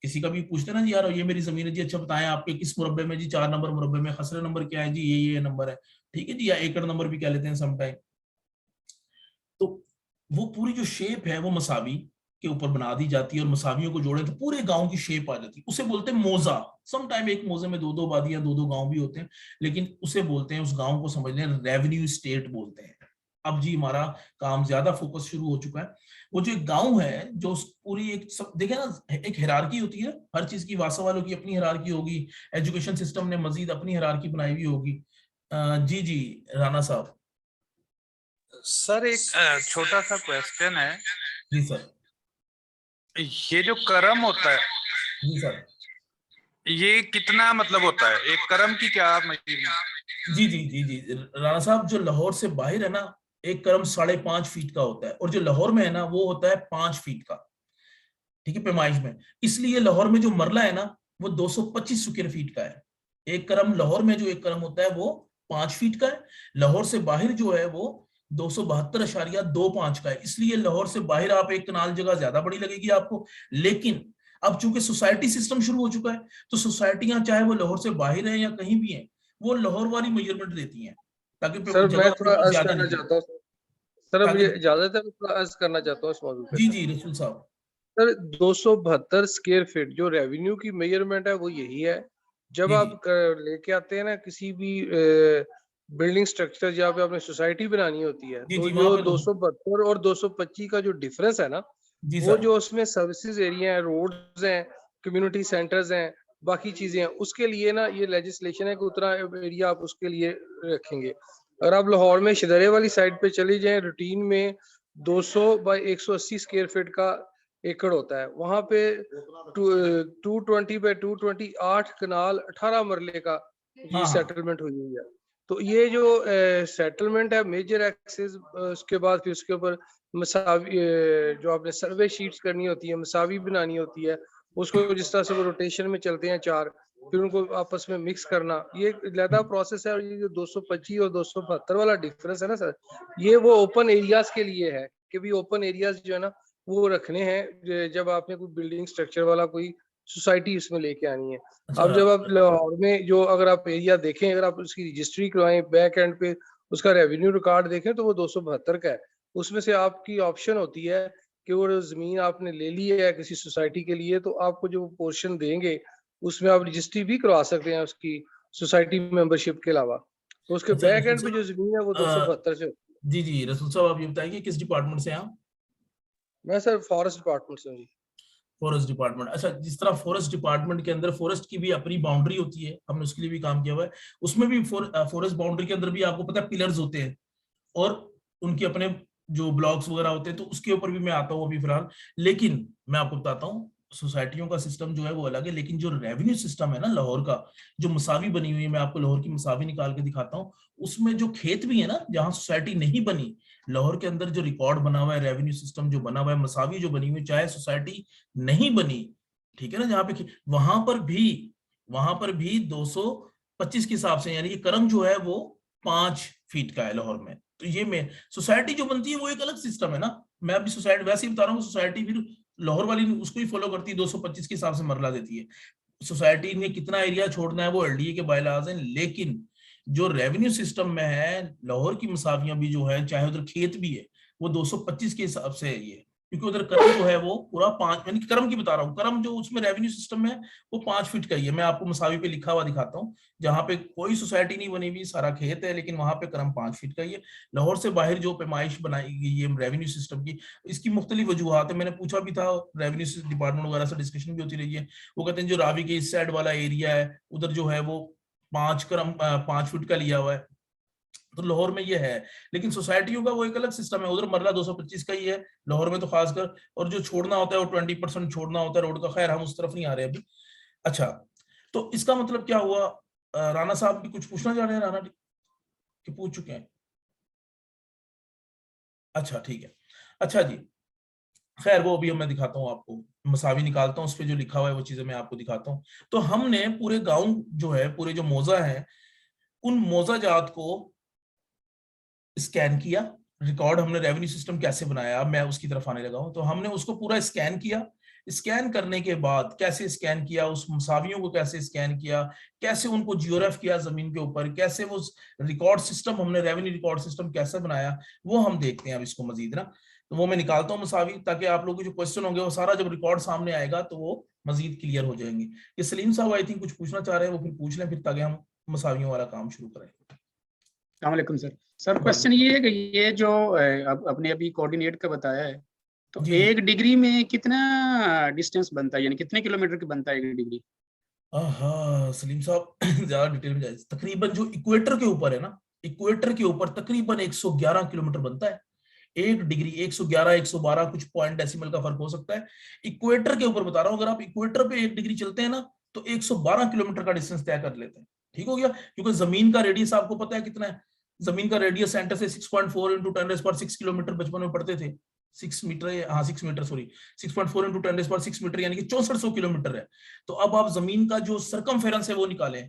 किसी का भी पूछते ना जी, यार ये मेरी जमीन है जी, अच्छा बताएं आपके किस मुरब्बे में जी, 4 नंबर मुरब्बे में, खसरा नंबर क्या है जी, ये नंबर है, ठीक है जी, या एकड़ नंबर भी कह लेते हैं समटाइम। तो वो पूरी जो शेप है वो मसावी के ऊपर बना दी जाती है, और मसावियों को जोड़े तो पूरे गांव की शेप आ जाती है। उसे बोलते हैं मोजा। सम टाइम एक मोजे में 2-2 आबादियां, 2-2 गांव भी होते हैं, लेकिन उसे बोलते हैं, उस गांव को समझ लें रेवेन्यू स्टेट बोलते हैं। अब जी हमारा काम ज्यादा फोकस शुरू हो चुका है। वो जो एक गांव है, जो पूरी एक सब देखे ना, एक हिरार्की होती है हर चीज की, वासा वालों की अपनी हिरार्की होगी, एजुकेशन सिस्टम ने मजीद अपनी हिरार्की बनाई हुई होगी। जी जी राणा साहब। सर एक छोटा सा क्वेश्चन है, जी सर। ये जो करम होता है जी सर। ये कितना मतलब होता है, एक करम की क्या मेजरमेंट? जी जी जी जी राणा साहब, जो लाहौर से बाहर है ना, एक क्रम 5.5 फीट का होता है, और जो लाहौर में है ना वो होता है 5 फीट का, ठीक है, पैमाइश में। इसलिए लाहौर में जो मरला है ना वो 225 स्क्वायर फीट का है। एक क्रम लाहौर में जो एक क्रम होता है वो 5 फीट का है, लाहौर से बाहर जो है वो 272.25 का है, इसलिए लाहौर से बाहर आप एक कनाल जगह ज्यादा बड़ी लगेगी आपको। लेकिन अब चूंकि सोसाइटी सिस्टम शुरू हो चुका है, तो सोसाइटियां चाहे वो लाहौर से बाहर हैं या कहीं भी हैं, वो लाहौर वाली मेजरमेंट देती हैं, ताकि सर जगह मैं अपने थोड़ा पास अर्ज ज्यादा करना नहीं है। चाहता हूँ सर, अब ताकि ये इजाजत है, मैं थोड़ा अर्ज करना चाहता हूँ इस मौजूद पे जी सर। जी रसूल साहब, सर 272 स्क्वायर फीट जो रेवेन्यू की मेजरमेंट है वो यही है। जब जी आप लेके आते हैं ना किसी भी बिल्डिंग स्ट्रक्चर जहाँ पे आपने सोसाइटी बनानी होती है, जी तो जी, वहां जो पे 272 और 225 का जो डिफरेंस है ना, जी वो सर, जो उसमें सर्विसेज एरिया है, रोड्स हैं, कम्युनिटी सेंटर्स हैं, बाकी चीजें हैं, उसके लिए ना ये लेजिस्लेशन है कि उतना एरिया आप उसके लिए रखेंगे। अगर आप लाहौर में शदरे वाली साइड पे चले जाएं, रूटीन में 200 बाय 180 स्क्वायर फीट का एकड़ होता है, वहां पे 220 बाय 220 8 कनाल 18 मरले का ये हाँ हाँ, सेटलमेंट हुई हुई है। तो ये जो सेटलमेंट है मेजर एक्सेस, उसके बाद फिर उसके ऊपर मसावी जो आपने सर्वे शीट्स करनी होती है, मसावी बनानी होती है, उसको जिस तरह से वो रोटेशन में चलते हैं चार, फिर उनको आपस में मिक्स करना, ये एक लैदा प्रोसेस है। और ये जो 225 और 272 वाला डिफरेंस है ना सर, ये वो ओपन एरियाज के लिए है कि भी ओपन एरियाज जो है ना वो रखने हैं जब आपने कोई बिल्डिंग स्ट्रक्चर वाला कोई सोसाइटी इसमें लेके आनी है। अच्छा अब जब आप लाहौर में जो अगर आप एरिया देखें, अगर आप उसकी रजिस्ट्री करवाएं, बैक एंड पे उसका रेवेन्यू रिकॉर्ड देखें, तो वो 272 का है। उसमें से आपकी ऑप्शन होती है कि वो जमीन आपने ले ली है किसी सोसाइटी के लिए, तो आपको जो पोर्शन देंगे उसमें आप रजिस्ट्री भी करवा सकते हैं उसकी सोसाइटी मेंबरशिप के अलावा। तो उसके अच्छा बैक रसूल एंड पे जो साहब, जमीन है वो 272 से। जी जी रसूल साहब, आप ये बताएंगे किस डिपार्टमेंट से हैं आप? मैं सर फॉरेस्ट डिपार्टमेंट से हूँ जी। Forest department. अच्छा, जिस तरह फॉरेस्ट डिपार्टमेंट के अंदर फॉरेस्ट की भी अपनी बाउंड्री होती है, हमने उसके लिए भी काम किया हुआ है, उसमें भी फॉरेस्ट बाउंड्री के अंदर भी आपको पता है पिलर्स होते हैं और उनके अपने जो ब्लॉक्स वगैरह होते हैं, तो उसके ऊपर भी मैं आता हूँ अभी फिलहाल। लेकिन मैं आपको बताता हूँ, सोसाइटियों का सिस्टम जो है वो अलग है, लेकिन जो रेवेन्यू सिस्टम है ना लाहौर का, जो मसावी बनी हुई है, मैं आपको लाहौर की मसावी निकाल के दिखाता हूँ, उसमें जो खेत भी है ना जहाँ सोसाइटी नहीं बनी, लाहौर के अंदर जो रिकॉर्ड बना हुआ है, रेवेन्यू सिस्टम जो बना हुआ है, मसावी जो बनी हुई, चाहे सोसाइटी नहीं बनी, ठीक है ना, जहाँ पे वहां पर भी 225 के हिसाब से, यानी कि करम जो है वो 5 फीट का है लाहौर में। तो ये में सोसाइटी जो बनती है वो एक अलग सिस्टम है ना। मैं अभी सोसाइटी वैसे ही बता रहा हूँ, सोसाइटी फिर लाहौर वाली उसको ही फॉलो करती है, 225 के हिसाब से मरला देती है। सोसाइटी ने कितना एरिया छोड़ना है वो एलडीए के बायलाज हैं, लेकिन जो रेवेन्यू सिस्टम में है लाहौर की मसावियां भी जो है, चाहे उधर खेत भी है, वो 225 के हिसाब से है ये, क्योंकि उधर करम जो है वो पूरा 5, यानी करम की बता रहा हूँ, करम जो उसमें रेवेन्यू सिस्टम में है वो 5 फीट का ही है। मैं आपको मसावी पे लिखा हुआ दिखाता हूँ, जहां पे कोई सोसाइटी नहीं बनी हुई, सारा खेत है, लेकिन वहां पे करम 5 फीट का ही है। लाहौर से बाहर जो पैमाइश बनाई गई है रेवेन्यू सिस्टम की, इसकी मुख्तलिफ वजूहत है, मैंने पूछा भी था, रेवेन्यू डिपार्टमेंट वगैरह से डिस्कशन भी होती रही है। वो कहते हैं जो रावी के इस साइड वाला एरिया है उधर जो है वो 5 फीट का लिया हुआ है, तो लाहौर में ये है। लेकिन सोसाइटियों का वो एक अलग सिस्टम है, उधर मरला 225 का ही है, लाहौर में तो खासकर, और जो छोड़ना होता है वो 20% छोड़ना होता है रोड का। खैर हम उस तरफ नहीं आ रहे अभी। अच्छा, तो इसका मतलब क्या हुआ? राणा साहब भी कुछ पूछना चाह रहे हैं? राणा कि पूछ चुके हैं? अच्छा ठीक है, अच्छा जी, खैर वो अभी मैं दिखाता हूँ आपको, मसावी निकालता हूँ, उस पर जो लिखा हुआ है वो चीजें मैं आपको दिखाता हूँ। तो हमने पूरे गांव जो है, पूरे जो मौजा है, उन मौजा जात को स्कैन किया। रिकॉर्ड हमने रेवेन्यू सिस्टम कैसे बनाया, अब मैं उसकी तरफ आने लगा हूं। तो हमने उसको पूरा स्कैन किया। स्कैन करने के बाद कैसे स्कैन किया, उस मसावियों को कैसे स्कैन किया, कैसे उनको जियोग्राफ किया जमीन के ऊपर, कैसे वो रिकॉर्ड सिस्टम, हमने रेवेन्यू रिकॉर्ड सिस्टम कैसे बनाया, वो हम देखते हैं अब इसको मजीद ना। तो वो मैं निकालता हूँ मसावी, ताकि आप लोगों के जो क्वेश्चन होंगे वो सारा जब रिकॉर्ड सामने आएगा तो वो मजीद क्लियर हो जाएंगे। ये सलीम साहब आई थिंक कुछ पूछना चाह रहे हैं, वो फिर पूछ लें, फिर ताकि हम मसावियों वाला काम शुरू करें। अस्सलामुअलैकुम सर। सर क्वेश्चन ये है कि ये जो अब अपने अभी कोऑर्डिनेट का बताया है, तो जी एक डिग्री में कितना डिस्टेंस बनता है, यानी कितने किलोमीटर की बनता है एक डिग्री? हाँ सलीम साहब ज्यादा डिटेल में जाए, तकरीबन जो इक्वेटर के ऊपर है ना, इक्वेटर के ऊपर तकरीबन 111 किलोमीटर बनता है एक डिग्री। 111 112 कुछ पॉइंट डेसिमल का फर्क हो सकता है। इक्वेटर के ऊपर बता रहा हूँ, अगर आप इक्वेटर पे 1 डिग्री चलते हैं ना तो 112 किलोमीटर का डिस्टेंस तय कर लेते हैं। ठीक हो गया, क्योंकि जमीन का रेडियस आपको पता है कितना है। जमीन का रेडियस सेंटर से 6.4 इंटू 10⁻6 किलोमीटर बचपन में पढ़ते थे। 6 मीटर, हाँ 6 मीटर, सॉरी 6.4 इंटू 10⁻6 मीटर, यानी कि 6400 किलोमीटर है। तो अब आप जमीन का जो सरकमफेरेंस है वो निकालें,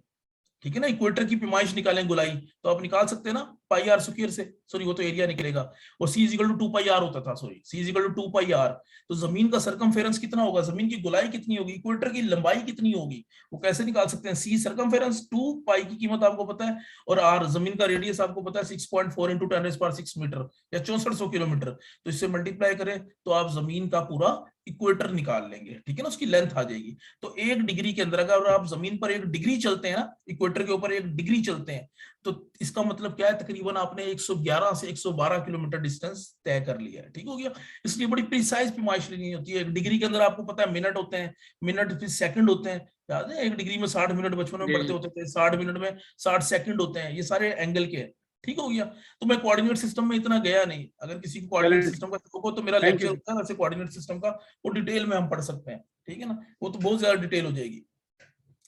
ठीक है ना, इक्वेटर की पैमाइश निकालें, गुलाई, तो आप निकाल सकते हैं ना, पाई आर स्क्वायर से, सॉरी वो तो एरिया निकलेगा, और c is equal to 2 pi r होता था, sorry c is equal to 2 pi r. तो जमीन का सरकमफेरेंस कितना होगा, जमीन की गोलाई कितनी होगी, इक्वेटर की लंबाई कितनी होगी, वो कैसे निकाल सकते हैं, c सरकमफेरेंस 2 पाई की कीमत आपको पता है, और r जमीन का रेडियस आपको पता है 6.4 इंटू 10⁻6 मीटर या 6400 किलोमीटर। तो इससे मल्टीप्लाई करें तो आप जमीन का पूरा इक्वेटर निकाल लेंगे, ठीक है ना, उसकी लेंथ आ जाएगी। तो 1 डिग्री के अंदर अगर आप जमीन पर 1 डिग्री चलते हैं ना, इक्वेटर के ऊपर 1 डिग्री चलते हैं, तो इसका मतलब क्या है, तकरीबन आपने 111 से 112 किलोमीटर डिस्टेंस तय कर लिया है, ठीक हो गया। इसलिए बड़ी प्रिसाइज पैमाइश लेनी होती है। 1 डिग्री के अंदर आपको पता है मिनट होते हैं, मिनट फिर सेकंड होते हैं, याद है 1 डिग्री में 60 मिनट बचपन में जी, पढ़ते जी। होते थे, 60 मिनट में 60 सेकंड होते हैं, ये सारे एंगल के हैं, ठीक हो गया। तो मैं कोऑर्डिनेट सिस्टम में इतना गया नहीं, अगर किसी को कोऑर्डिनेट चलें, सिस्टम का शौक हो तो मेरा थैंक लेक्चर यू। होता है वैसे कोऑर्डिनेट सिस्टम का, वो डिटेल में हम पढ़ सकते हैं, ठीक है ना, वो तो बहुत ज्यादा डिटेल हो जाएगी,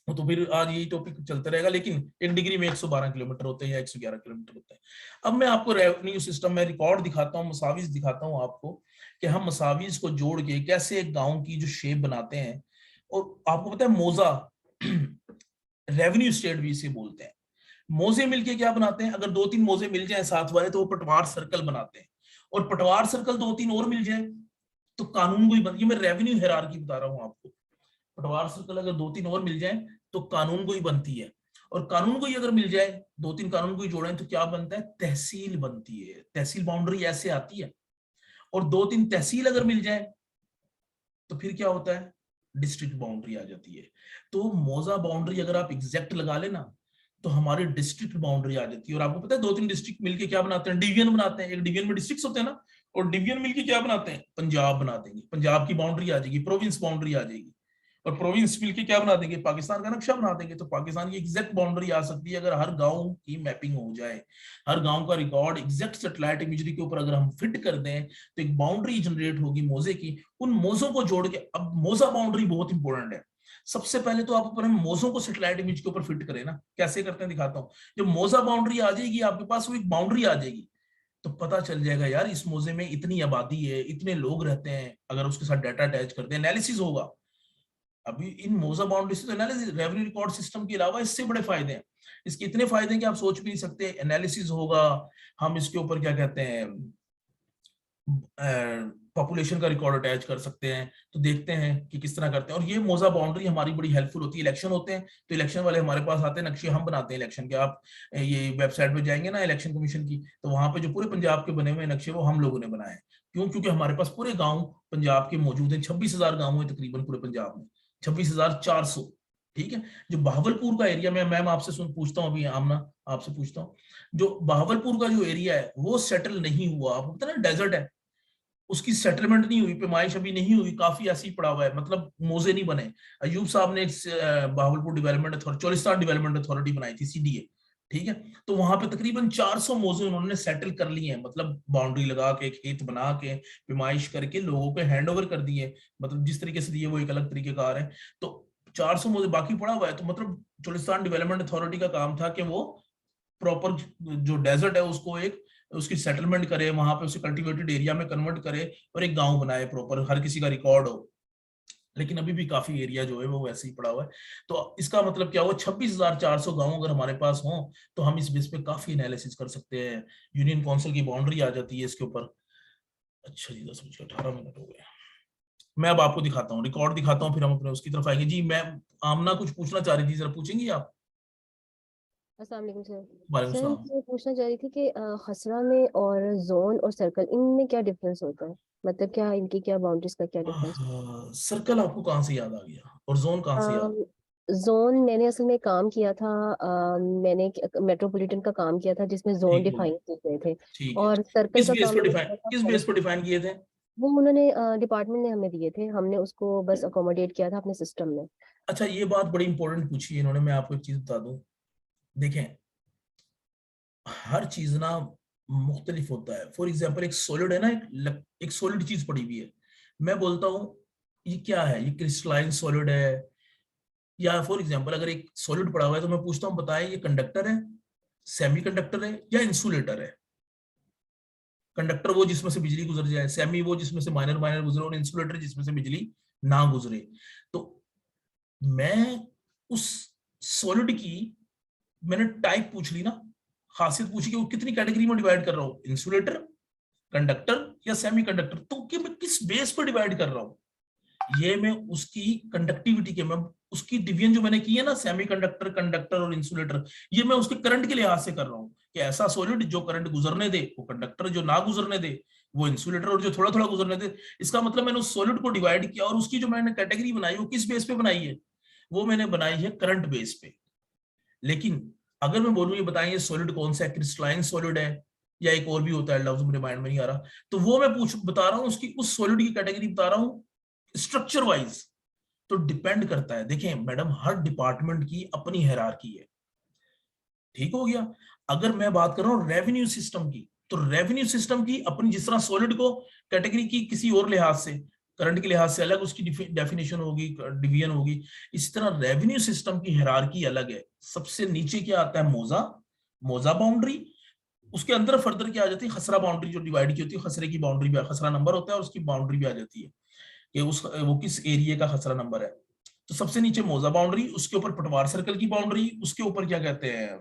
वो तो फिर आज यही टॉपिक चलते रहेगा। लेकिन 1 डिग्री में 112 किलोमीटर होते हैं या 111 किलोमीटर होते हैं। अब मैं आपको रेवेन्यू सिस्टम में रिकॉर्ड दिखाता हूँ, मसाविज दिखाता हूँ आपको कि हम मसाविज को जोड़ के कैसे एक गांव की जो शेप बनाते हैं। और आपको पता है मोजा रेवेन्यू स्टेट भी इसे बोलते हैं। मोजे मिलके क्या बनाते हैं, अगर 2-3 मोजे मिल जाए साथ वाले तो वो पटवार सर्कल बनाते हैं, और पटवार सर्कल 2-3 और मिल जाए तो कानून गोई बनती है। मैं रेवेन्यू हायरार्की बता रहा हूँ आपको, पटवार सर्कल अगर 2-3 और मिल जाए तो कानून गोई बनती है, और कानून गोई अगर मिल जाए 2-3 कानून गोई जोड़े तो क्या बनता है, तहसील बनती है। तहसील बाउंड्री ऐसे आती है, और 2-3 तहसील अगर मिल जाए तो फिर क्या होता है, डिस्ट्रिक्ट बाउंड्री आ जाती है। तो मोजा बाउंड्री अगर आप एग्जैक्ट लगा लेना तो हमारी डिस्ट्रिक्ट बाउंड्री आ जाती है। और आपको पता है 2-3 डिस्ट्रिक्ट मिलके क्या बनाते हैं, डिवीजन बनाते हैं। एक डिवीजन में डिस्ट्रिक्ट्स होते हैं ना, और डिवीजन मिलके क्या बनाते हैं, पंजाब बना देंगे, पंजाब की बाउंड्री आ जाएगी, प्रोविंस बाउंड्री आ जाएगी, और प्रोविंस मिलके क्या बना देंगे, पाकिस्तान का नक्शा बना देंगे। तो पाकिस्तान की एग्जैक्ट बाउंड्री आ सकती है अगर हर गांव की मैपिंग हो जाए, हर गांव का रिकॉर्ड एग्जैक्ट सैटेलाइट इमेजरी के ऊपर अगर हम फिट कर दें तो एक बाउंड्री जनरेट होगी मोजे की। उन मोजों को जोड़ के, अब मोजा बाउंड्री बहुत इंपॉर्टेंट है। सबसे पहले तो आप अपने मोजों को सैटेलाइट इमेज के ऊपर फिट करें ना, कैसे करते हैं दिखाता हूं। जब मोजा बाउंड्री आ जाएगी आपके पास, वो एक बाउंड्री आ जाएगी, तो पता चल जाएगा यार इस मोजे में इतनी आबादी है, इतने लोग रहते हैं। अगर उसके साथ डाटा अटैच करते हैं, एनालिसिस होगा। अभी इन मोजा बाउंड्री से तो एनालिसिस, रेवेन्यू रिकॉर्ड सिस्टम के अलावा इससे बड़े फायदे हैं। इसके इतने फायदे हैं कि आप सोच भी नहीं सकते। एनालिसिस होगा, हम इसके ऊपर क्या कहते हैं, पॉपुलेशन का रिकॉर्ड अटैच कर सकते हैं। तो देखते हैं कि किस तरह करते हैं। और ये मोजा बाउंड्री हमारी बड़ी हेल्पफुल होती है। इलेक्शन होते हैं तो इलेक्शन वाले हमारे पास आते हैं, नक्शे हम बनाते हैं इलेक्शन के। आप ये वेबसाइट पे जाएंगे ना इलेक्शन कमीशन की, तो वहां पे जो पूरे पंजाब के बने हुए नक्शे वो हम लोगों ने बनाए हैं। क्यों? क्योंकि हमारे पास पूरे गाँव पंजाब के मौजूद हैं। 26,000 गाँव है तकरीबन पूरे पंजाब में, 26,400। ठीक है। जो बहावलपुर का एरिया में, मैम आपसे पूछता हूँ, अभी आमना आपसे पूछता हूँ, जो बहावलपुर का जो एरिया है वो सेटल नहीं हुआ। आपको पता है ना, डेजर्ट है, उसकी सेटलमेंट नहीं हुई, पैमाइश अभी नहीं हुई, काफी ऐसे ही पड़ा हुआ है, मतलब मोजे नहीं बने। अयूब साहब ने एक Bahawalpur development authority, Cholistan development authority बनाई थी, सीडीए। ठीक है। तो वहां पे तकरीबन 400 मोजे उन्होंने सेटल कर लिए हैं, मतलब बाउंड्री लगा के, खेत बना के, पैमाइश करके लोगों को हैंड ओवर कर दिए। मतलब जिस तरीके से दिए वो एक अलग तरीके कार है। तो 400 मोजे बाकी पड़ा हुआ है। तो मतलब चोलिस्तान डेवलपमेंट अथॉरिटी का काम था कि वो प्रॉपर जो डेजर्ट है उसको एक उसकी सेटलमेंट करे, वहां पे उसे कल्टीवेटेड एरिया में कन्वर्ट करे और एक गांव बनाए प्रॉपर, हर किसी का रिकॉर्ड हो। लेकिन अभी भी काफी एरिया जो है वो वैसे ही पड़ा हुआ है। तो इसका मतलब क्या हुआ, 26,400 गांव अगर हमारे पास हो तो हम इस बेस पे काफी एनालिसिस कर सकते हैं। यूनियन काउंसिल की बाउंड्री आ जाती है इसके ऊपर। अच्छा जी, 10:18 हो गए। मैं अब आपको दिखाता हूँ, रिकॉर्ड दिखाता हूँ, फिर हम अपने उसकी तरफ आएंगे। जी मैं आमना कुछ पूछना चाह रही थी, जरा पूछेंगी आप? अस्सलाम वालेकुम सर। वालेकुम सर सलाम। मैं पूछना चाह रही थी कि खसरा में और जोन और सर्कल, इनमें क्या डिफरेंस होता है, मतलब क्या इनकी क्या बाउंड्रीज का क्या डिफरेंस सर्कल आपको कहाँ से याद आ गया और जोन कहाँ से याद? होता है? जोन मैंने असल में काम किया था, मैंने मेट्रोपॉलिटन का काम किया था जिसमें जोन ठीक हो डिफाइन गया, किए गए थे। ठीक है। और सर्कल का काम मैंने किया था किस बेस पर डिफाइन किए थे? वो उन्होंने डिपार्टमेंट ने हमें दिए थे, हमने उसको बस अकोमोडेट किया था अपने सिस्टम में। अच्छा, ये बात बड़ी इंपॉर्टेंट पूछी है इन्होंने, मैं आपको एक चीज बता दूं। देखें, हर चीज ना मुख्तलिफ होता है। फॉर एग्जाम्पल एक सॉलिड है ना, एक सॉलिड चीज पड़ी हुई है, मैं बोलता हूँ ये क्या है, ये क्रिस्टलाइन सॉलिड है। या फॉर एग्जाम्पल अगर एक सॉलिड पड़ा हुआ है तो मैं पूछता हूँ बताएं ये कंडक्टर है, सेमी कंडक्टर है या इंसुलेटर है? कंडक्टर वो जिसमें से बिजली गुजर जाए, सेमी वो जिसमें से माइनर माइनर गुजरे, और इंसुलेटर जिसमें से बिजली ना गुजरे। तो मैं उस सॉलिड की मैंने टाइप पूछ ली ना, खासियत पूछी कि वो कितनी कैटेगरी में डिवाइड कर रहा हूँ, इंसुलेटर, कंडक्टर या सेमीकंडक्टर, तो कि मैं किस बेस पर डिवाइड कर रहा हूँ, ये मैं उसकी कंडक्टिविटी के, मैं उसकी डिवीजन जो मैंने की है ना, सेमीकंडक्टर, कंडक्टर और इंसुलेटर, ये मैं उसके करंट के लिहाज से कर रहा हूँ कि ऐसा सॉलिड जो करंट गुजरने दे वो कंडक्टर, जो ना गुजरने दे वो इंसुलेटर, और जो थोड़ा थोड़ा गुजरने दे। इसका मतलब मैंने उस सॉलिड को डिवाइड किया, और उसकी जो मैंने कैटेगरी बनाई वो किस बेस पे बनाई है, वो मैंने बनाई है करंट बेस पे। लेकिन अगर मैं बोलूँ ये बताइए सॉलिड कौन सा है, क्रिस्टलाइन सॉलिड है या एक और भी होता है, लफ्ज मेरे माइंड में नहीं आ रहा, तो वो मैं बता रहा हूँ उसकी, उस सॉलिड की कैटेगरी बता रहा हूँ स्ट्रक्चर वाइज। तो डिपेंड करता है, देखें मैडम हर डिपार्टमेंट की अपनी हायरार्की है, ठीक हो गया। अगर मैं बात कर रहा हूँ रेवेन्यू सिस्टम की, तो रेवेन्यू सिस्टम की अपनी, जिस तरह सॉलिड को कैटेगरी की किसी और लिहाज से, करंट के लिहाज से अलग उसकी डेफिनेशन होगी, डिवीजन होगी, इस तरह रेवेन्यू सिस्टम की हायरार्की अलग है। सबसे नीचे क्या आता है, मोजा बाउंड्री, उसके अंदर फर्दर क्या आ जाती है, खसरा बाउंड्री, जो डिवाइड की होती है, खसरे की बाउंड्री भी, खसरा नंबर होता है और उसकी बाउंड्री भी आ जाती है कि वो किस एरिया का खसरा नंबर है। तो सबसे नीचे मोजा बाउंड्री, उसके ऊपर पटवार सर्कल की बाउंड्री, उसके ऊपर क्या कहते हैं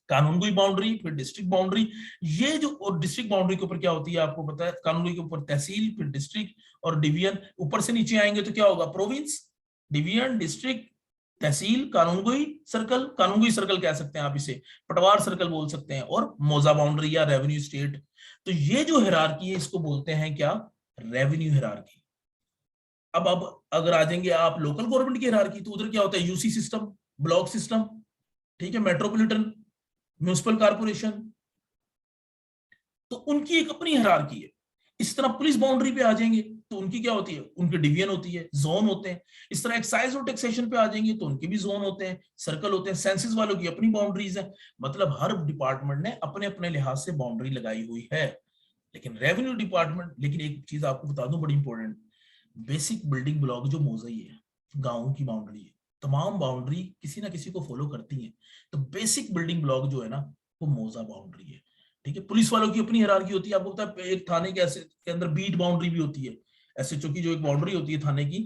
कानूनगोई बाउंड्री, फिर डिस्ट्रिक्ट बाउंड्री। ये जो, और डिस्ट्रिक्ट बाउंड्री के ऊपर क्या होती है आपको पता है, कानूनगोई के ऊपर तहसील, फिर डिस्ट्रिक्ट और डिवीजन। ऊपर से नीचे आएंगे तो क्या होगा, प्रोविंस, डिवीजन, डिस्ट्रिक्ट, तहसील, कानूनगोई सर्कल, कानूनगोई सर्कल कह सकते हैं आप इसे, पटवार सर्कल बोल सकते हैं, और मोजा बाउंड्री या रेवेन्यू स्टेट। तो ये जो हिरार्की है इसको बोलते हैं क्या, रेवेन्यू हिरार्की। अब अगर आ जाएंगे आप लोकल गवर्नमेंट की हिरार्की, तो उधर क्या होता है, यूसी सिस्टम, ब्लॉक सिस्टम, ठीक है, मेट्रोपॉलिटन, म्युनिसिपल कारपोरेशन, तो उनकी एक अपनी हिरार्की है। इस तरह पुलिस बाउंड्री पे आ जाएंगे तो उनकी क्या होती है, उनकी डिवीजन होती है, जोन होते हैं। इस तरह एक्साइज और टैक्सेशन पे आ जाएंगे तो उनके भी जोन होते हैं, सर्कल होते हैं। सेंसस वालों की अपनी बाउंड्रीज है, मतलब हर डिपार्टमेंट ने अपने अपने लिहाज से बाउंड्री लगाई हुई है। लेकिन रेवेन्यू डिपार्टमेंट, लेकिन एक चीज आपको बता दूं बड़ी इंपॉर्टेंट, बेसिक बिल्डिंग ब्लॉक जो मोज़ई है, गांवों की बाउंड्री है, तमाम बाउंड्री किसी ना किसी को फॉलो करती है। तो बेसिक बिल्डिंग ब्लॉक जो है ना, वो मोजा बाउंड्री है, ठीक है। पुलिस वालों की अपनी हिरार्की होती है, आपको पता है एक थाने के अंदर बीट बाउंड्री भी होती है, एसएचओ की जो एक बाउंड्री होती है थाने की,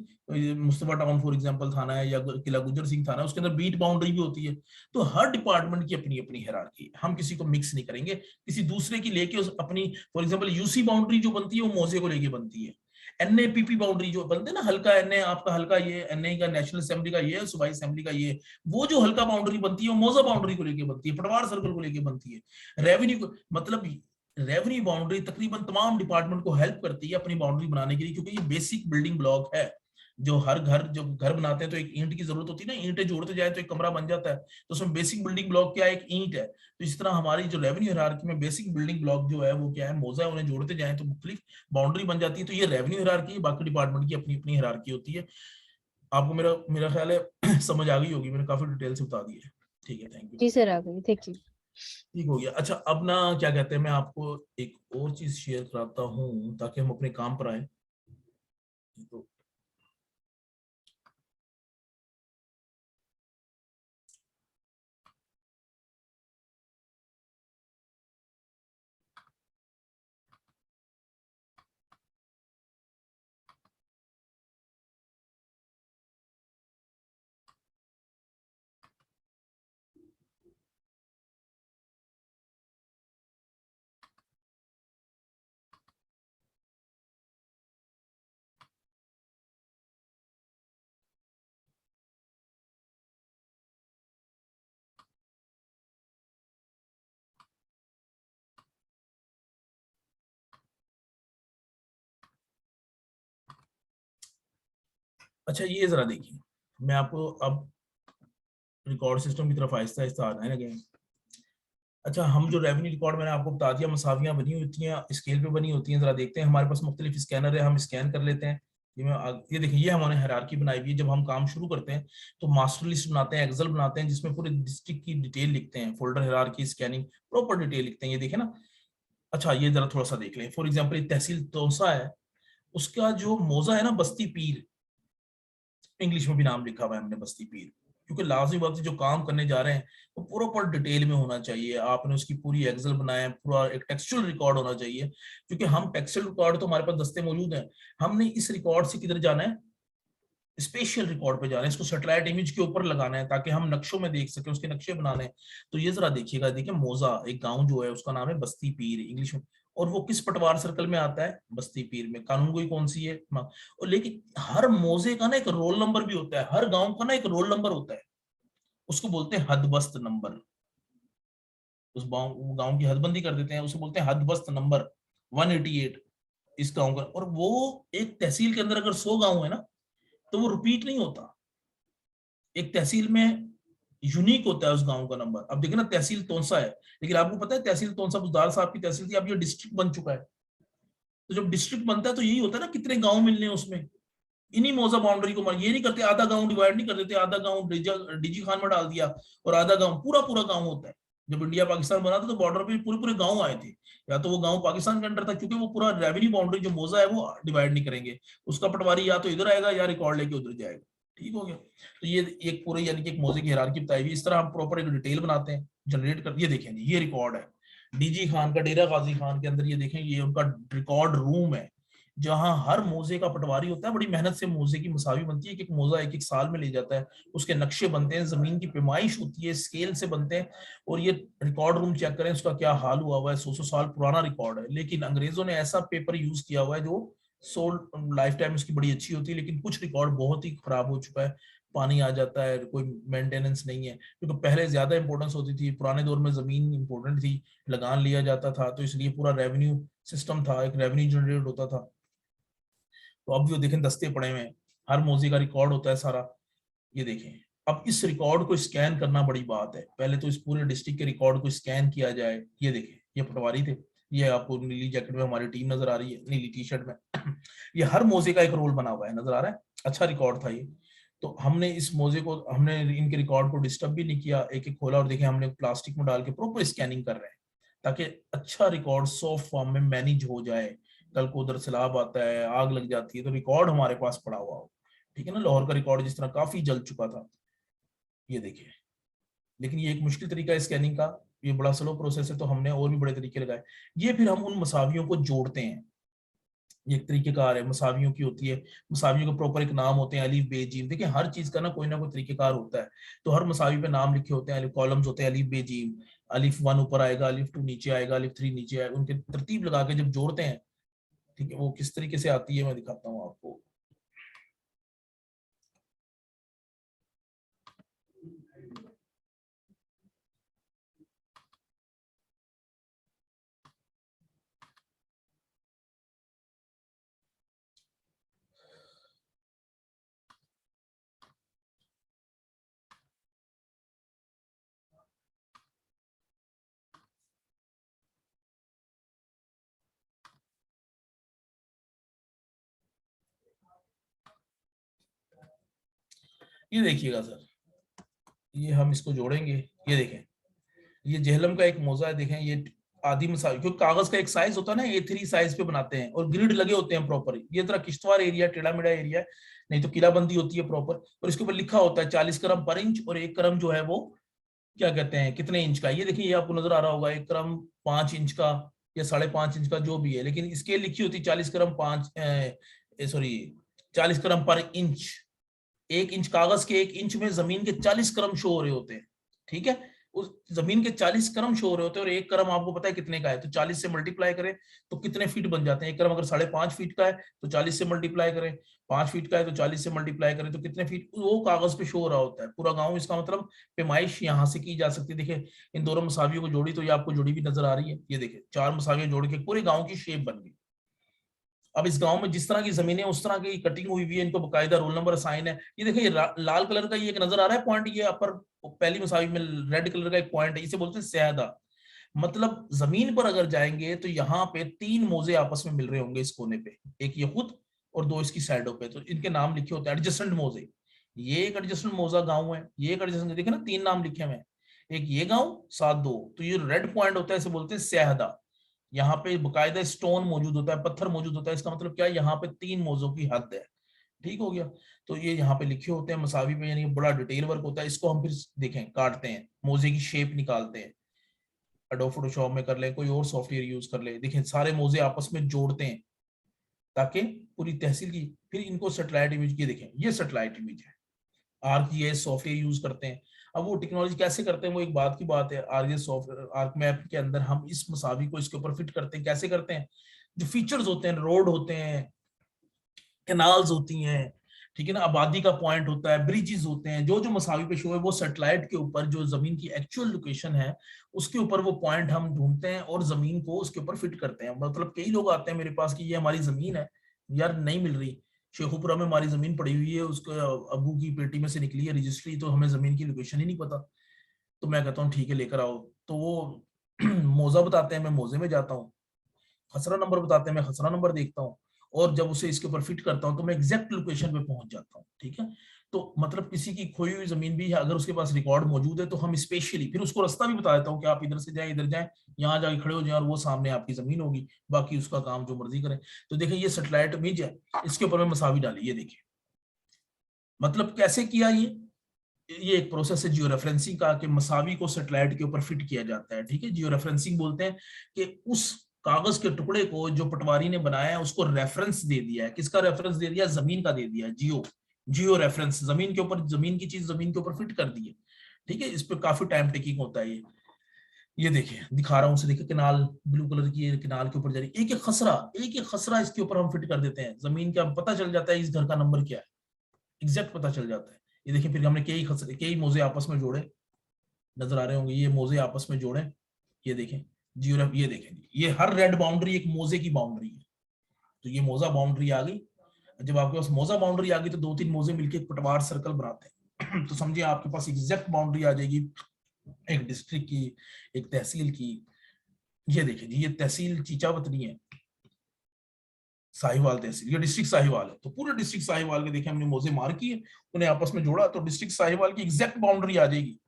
मुस्तफा टाउन फॉर एग्जांपल थाना है, या किला गुजर सिंह थाना, उसके अंदर बीट बाउंड्री भी होती है। तो हर डिपार्टमेंट की अपनी अपनी हिरार्की है, हम किसी को मिक्स नहीं करेंगे, किसी दूसरे की लेके अपनी, फॉर एग्जांपल यूसी बाउंड्री जो बनती है वो मोजे को लेके बनती है। एनएपीपी बाउंड्री जो बनते हैं ना, हल्का एनए, आपका हल्का ये, एनए का नेशनल असेंबली का ये, सूबाई असेंबली का ये, वो जो हल्का बाउंड्री बनती है वो मोजा बाउंड्री को लेके बनती है, पटवार सर्कल को लेके बनती है। रेवेन्यू को, मतलब रेवेन्यू बाउंड्री तकरीबन तमाम डिपार्टमेंट को हेल्प करती है अपनी बाउंड्री बनाने के लिए, क्योंकि ये बेसिक बिल्डिंग ब्लॉक है। जो हर घर, जब घर बनाते हैं तो एक ईंट की जरूरत होती है ना, ईंटें जोड़ते जाए तो एक कमरा बन जाता है, तो उसमें बेसिक बिल्डिंग ब्लॉक क्या है, एक ईंट है। तो इस तरह हमारी जो रेवेन्यू हिरार्की में बेसिक बिल्डिंग ब्लॉक जो है वो क्या है, मोजा है, उन्हें जोड़ते जाए तो मुख्तलिफ बाउंड्री बन जाती है। तो ये रेवेन्यू हिरार्की है, बाकी डिपार्टमेंट की अपनी अपनी हिरार्की होती है। आपको मेरा मेरा ख्याल है समझ आ गई होगी, मैंने काफी डिटेल से बता दी है, ठीक है, थैंक यू। जी सर, आ गई, थैंक यू। ठीक हो गया। अच्छा, अब ना क्या कहते हैं, मैं आपको एक और चीज शेयर कराता हूँ ताकि हम अपने काम पर आए। तो अच्छा, ये जरा देखिए, मैं आपको अब रिकॉर्ड सिस्टम की तरफ आहिस्ता आहिस्ता आना है लगे। अच्छा, हम जो रेवेन्यू रिकॉर्ड मैंने आपको बता दिया, मसावियां बनी होती हैं, स्केल पे बनी होती हैं। जरा देखते हैं, हमारे पास मुख्तलिफ स्कैनर है, हम स्कैन कर लेते हैं। ये देखिए, ये हमारे हायरार्की बनाई हुई है। जब हम काम शुरू करते हैं तो मास्टर लिस्ट बनाते हैं, एक्सेल बनाते हैं, जिसमें पूरे डिस्ट्रिक्ट की डिटेल लिखते हैं, folder hierarchy, scanning, proper detail लिखते हैं। ये देखें ना। अच्छा, ये जरा थोड़ा सा देख लें। फॉर एग्जाम्पल तहसील तौसा है, उसका जो मोजा है ना, बस्ती पीर, इंग्लिश में भी नाम लिखा हुआ है हमने बस्ती पीर, क्योंकि लाजमी बात है जो काम करने जा रहे हैं वो प्रॉपर डिटेल में होना चाहिए। आपने उसकी पूरी एक्सेल बनाया, पूरा एक टेक्सचुअल रिकॉर्ड होना चाहिए, क्योंकि हम टेक्सचुअल रिकॉर्ड तो हमारे पास दस्ते मौजूद हैं। हमने इस रिकॉर्ड से किधर जाना है, स्पेशल रिकॉर्ड पे जा रहे हैं, इसको सैटेलाइट इमेज के ऊपर लगाना है ताकि हम नक्शों में देख सकें, उसके नक्शे बनाने हैं। तो ये जरा देखिएगा, देखिए मोजा एक गांव जो है उसका नाम है बस्ती पीर इंग्लिश में, और वो किस पटवार सर्कल में आता है, बस्ती पीर में। कानून गोई कौन सी है, और लेकिन हर मोजे का ना एक रोल नंबर भी होता है, हर गांव का ना एक रोल नंबर होता है, उसको बोलते हैं हदबस्त नंबर। उस गांव की हदबंदी कर देते हैं, उसे बोलते हैं हदबस्त नंबर 188 इस गांव का। और वो एक तहसील के अंदर अगर 100 गांव है ना तो वो रिपीट नहीं होता, एक तहसील में यूनिक होता है उस गांव का नंबर। अब देखिए ना, तहसील तोंसा है, लेकिन आपको पता है तहसील तोंसा बुजदार साहब की तहसील थी, अब ये डिस्ट्रिक्ट बन चुका है। तो जब डिस्ट्रिक्ट बनता है तो यही होता है ना, कितने गांव मिलने हैं उसमें, इन्हीं मौजा बाउंड्री को ये नहीं करते, आधा गांव डिवाइड नहीं कर देते, आधा गांव डीजी खान में डाल दिया और आधा गांव पूरा पूरा गांव होता है। जब इंडिया पाकिस्तान बना था तो बॉर्डर पे पूरे पूरे गांव आए थे, या तो वो गांव पाकिस्तान के अंडर था, क्योंकि वो पूरा रेवेन्यू बाउंड्री जो मौजा है वो डिवाइड नहीं करेंगे, उसका पटवारी या तो इधर आएगा या रिकॉर्ड लेके उधर जाएगा। ठीक हो गया। तो ये एक पूरे यानी कि एक मौजे की हायरार्की बताई हुई, इस तरह हम प्रॉपर एक डिटेल बनाते हैं, जनरेट कर। ये देखें ये रिकॉर्ड है डीजी खान का, डेरा गाजी खान के अंदर, ये देखें ये उनका रिकॉर्ड रूम है जहां हर मोजे का पटवारी होता है। बड़ी मेहनत से मोजे की मसावी बनती है, एक मोजा एक एक साल में ले जाता है, उसके नक्शे बनते हैं, जमीन की पैमाइश होती है, स्केल से बनते हैं। और ये रिकॉर्ड रूम चेक करें उसका क्या हाल हुआ है, 100 साल पुराना रिकॉर्ड है, लेकिन अंग्रेजों ने ऐसा पेपर यूज किया हुआ है जो लाइफ टाइम उसकी बड़ी अच्छी होती है, लेकिन कुछ रिकॉर्ड बहुत ही खराब हो चुका है, पानी आ जाता है, कोई मेंटेनेंस नहीं है। क्योंकि पहले ज्यादा इंपॉर्टेंस होती थी, पुराने दौर में जमीन इंपॉर्टेंट थी, लगान लिया जाता था, तो इसलिए पूरा रेवेन्यू सिस्टम था, एक रेवेन्यू जनरेट होता था। तो अब भी वो देखें दस्ते पड़े हुए हैं, हर मौजे का रिकॉर्ड होता है सारा। ये देखें, अब इस रिकॉर्ड को स्कैन करना बड़ी बात है, पहले तो इस पूरे डिस्ट्रिक्ट के रिकॉर्ड को स्कैन किया जाए। ये देखें ये पटवारी थे, ये आपको नीली जैकेट में हमारी टीम नजर आ रही है, नीली टी शर्ट में ये हर मौजे का एक रोल बना हुआ है, नजर आ रहा है, अच्छा रिकॉर्ड था ये। तो हमने इस मौजे को, हमने इनके रिकॉर्ड को डिस्टर्ब भी नहीं किया, एक एक खोला और देखें हमने प्लास्टिक में डाल के प्रॉपर स्कैनिंग कर रहे हैं, ताकि अच्छा रिकॉर्ड सॉफ्ट फॉर्म में मैनेज हो जाए। कल को उधर सैलाब आता है, आग लग जाती है, तो रिकॉर्ड हमारे पास पड़ा हुआ हो। ठीक है ना, लाहौर का रिकॉर्ड जिस तरह काफी जल चुका था, ये देखिए। लेकिन ये एक मुश्किल तरीका है स्कैनिंग का, ये बड़ा स्लो प्रोसेस है, तो हमने और भी बड़े तरीके लगाए। ये फिर हम उन मसावियों को जोड़ते हैं, ये एक तरीकेकार है, मसावियों की होती है, मसावियों के प्रॉपर एक नाम होते हैं, अलीफ बे जीम। देखिए हर चीज का ना कोई तरीकेकार होता है, तो हर मसावी पे नाम लिखे होते हैं, कॉलम्स होते हैं, अलीफ बे जीम, अलीफ 1 ऊपर आएगा, अलीफ 2 नीचे आएगा, अलीफ 3 नीचे आएगा, उनके तरतीब लगा के जब जोड़ते हैं, ठीक है, वो किस तरीके से आती है मैं दिखाता हूँ आपको। ये देखिएगा सर, ये हम इसको जोड़ेंगे, ये देखें, ये जेहलम का एक मौजा है, देखें ये आदि मसावी, क्योंकि कागज का एक साइज होता है ना, A3 साइज पे बनाते हैं और ग्रिड लगे होते हैं प्रॉपर। ये तरह किश्तवाड़ एरिया टेढ़ा मेढ़ा एरिया है, नहीं तो किलाबंदी होती है प्रॉपर, और इसके ऊपर लिखा होता है 40 क्रम पर इंच, और 1 क्रम जो है वो क्या कहते हैं कितने इंच का। ये देखिए ये आपको नजर आ रहा होगा, 1 क्रम 5 इंच का या 5.5 इंच का जो भी है, लेकिन स्केल लिखी होती है 40 क्रम 40 क्रम पर इंच। 1 इंच कागज के 1 इंच में जमीन के 40 क्रम शो हो रहे होते हैं। ठीक है, उस जमीन के 40 क्रम शो हो रहे होते हैं, और 1 क्रम आपको पता है कितने का है, तो 40 से मल्टीप्लाई करें तो कितने फीट बन जाते हैं। 1 क्रम अगर 5.5 फीट का है तो 40 से मल्टीप्लाई करें, 5 फीट का है तो 40 से मल्टीप्लाई करें, तो कितने फीट वो कागज पे शो हो रहा होता है पूरा गाँव। इसका मतलब पैमाइश यहाँ से की जा सकती है। देखिए इन दोनों मसावियों को जोड़ी तो ये आपको जोड़ी भी नजर आ रही है, ये देखिए 4 मसावियां जोड़ के पूरे गाँव की शेप बन गई। अब इस गांव में जिस तरह की जमीनें उस तरह की कटिंग हुई हुई है, इनको बकायदा रोल नंबर असाइन है। ये देखिए लाल कलर का ये एक नजर आ रहा है पॉइंट, ये अपर पहली मसावी में रेड कलर का एक पॉइंट है, इसे बोलते हैं सैदा। मतलब जमीन पर अगर जाएंगे तो यहाँ पे 3 मोजे आपस में मिल रहे होंगे इस कोने पे, एक ये खुद और 2 इसकी साइडों पे, तो इनके नाम लिखे होते हैं एडजस्टेंट मोजे। ये एक एडजस्टेंट मोजा गाँव है, ये एक एडजस्टेंट, देखिए ना 3 नाम लिखे हुए हैं, एक ये गाँव साथ 2, तो ये रेड पॉइंट होता है, इसे बोलते हैं सैदा। यहाँ पे बकायदा स्टोन मौजूद होता है, पत्थर मौजूद होता है, इसका मतलब क्या है, यहाँ पे 3 मौजों की हद है। ठीक हो गया, तो ये यहाँ पे लिखे होते हैं मसावी पे, यानी बड़ा डिटेल वर्क होता है। इसको हम फिर देखें काटते हैं, मोजे की शेप निकालते हैं, एडोब फोटोशॉप में कर ले, कोई और सॉफ्टवेयर यूज कर ले, देखें सारे मोजे आपस में जोड़ते हैं, ताकि पूरी तहसील की, फिर इनको सैटेलाइट इमेज की देखें, ये सैटेलाइट इमेज है, आर्कजीआईएस सॉफ्टवेयर यूज करते हैं। अब वो टेक्नोलॉजी कैसे करते हैं वो एक बात की बात है। आर्कजीआईएस सॉफ्टवेयर आर्क मैप के अंदर हम इस मसावी को इसके ऊपर फिट करते हैं, कैसे करते हैं, जो फीचर्स होते हैं, रोड होते हैं, कैनाल्स होती हैं, ठीक है ना, आबादी का पॉइंट होता है, ब्रिजेस होते हैं, जो जो मसावी पे शो है वो सैटेलाइट के ऊपर जो जमीन की एक्चुअल लोकेशन है उसके ऊपर वो पॉइंट हम ढूंढते हैं और जमीन को उसके ऊपर फिट करते हैं। मतलब कई लोग आते हैं मेरे पास कि ये हमारी जमीन है यार, नहीं मिल रही, शेखुपुरा में हमारी जमीन पड़ी हुई है, उसके अबू की पेटी में से निकली है रजिस्ट्री, तो हमें जमीन की लोकेशन ही नहीं पता। तो मैं कहता हूँ ठीक है लेकर आओ, तो वो मौजा बताते हैं, मैं मौजे में जाता हूँ, खसरा नंबर बताते हैं, मैं खसरा नंबर देखता हूँ, और जब उसे इसके ऊपर फिट करता हूँ तो मैं एग्जैक्ट लोकेशन पे पहुंच जाता हूँ। ठीक है, तो मतलब किसी की खोई हुई जमीन भी है, अगर उसके पास रिकॉर्ड मौजूद है तो हम स्पेशली फिर उसको रास्ता भी बता देता हूँ कि आप इधर से जाएं, इधर जाएं, यहाँ जाके खड़े हो जाएं और वो सामने आपकी जमीन होगी, बाकी उसका काम जो मर्जी करें। तो देखिए ये सैटेलाइट इमेज है, इसके ऊपर मैं मसावी डाली, ये देखिए मतलब कैसे किया ये एक प्रोसेस है जियो रेफरेंसिंग का, कि मसावी को सैटेलाइट के ऊपर फिट किया जाता है। ठीक है, जियो रेफरेंसिंग बोलते हैं कि उस कागज के टुकड़े को जो पटवारी ने बनाया है उसको रेफरेंस दे दिया है। किसका रेफरेंस दे दिया? जमीन का दे दिया है, जियो रेफरेंस, जमीन के ऊपर, जमीन की चीज जमीन के ऊपर फिट कर दी है। ठीक है, इस पे काफी टाइम टेकिंग होता है। ये देखिए दिखा रहा हूँ उसे, देखिए कैनाल ब्लू कलर की कैनाल के ऊपर जा रही, एक एक खसरा इसके ऊपर हम फिट कर देते हैं, जमीन का पता चल जाता है इस घर का नंबर क्या है, एग्जैक्ट पता चल जाता है। ये देखिए फिर हमने कई मोजे आपस में जोड़े, नजर आ रहे होंगे, ये मोजे आपस में जोड़े, ये देखें जियो, ये देखें ये हर रेड बाउंड्री एक मोजे की बाउंड्री है, तो ये मोजा बाउंड्री आ गई। जब आपके पास मोजा बाउंड्री आ गई तो 2-3 मोजे मिलके एक पटवार सर्कल बनाते हैं तो समझिए आपके पास एग्जैक्ट बाउंड्री आ जाएगी एक डिस्ट्रिक्ट की, एक तहसील की। ये देखिए जी, ये तहसील चीचावतनी है, साहिवाल तहसील, ये डिस्ट्रिक्ट साहिवाल है, तो पूरे डिस्ट्रिक्ट साहिवाल के देखिए हमने मोजे मार किए, उन्हें आपस में जोड़ा, तो डिस्ट्रिक्ट साहिवाल की एग्जैक्ट बाउंड्री आ जाएगी।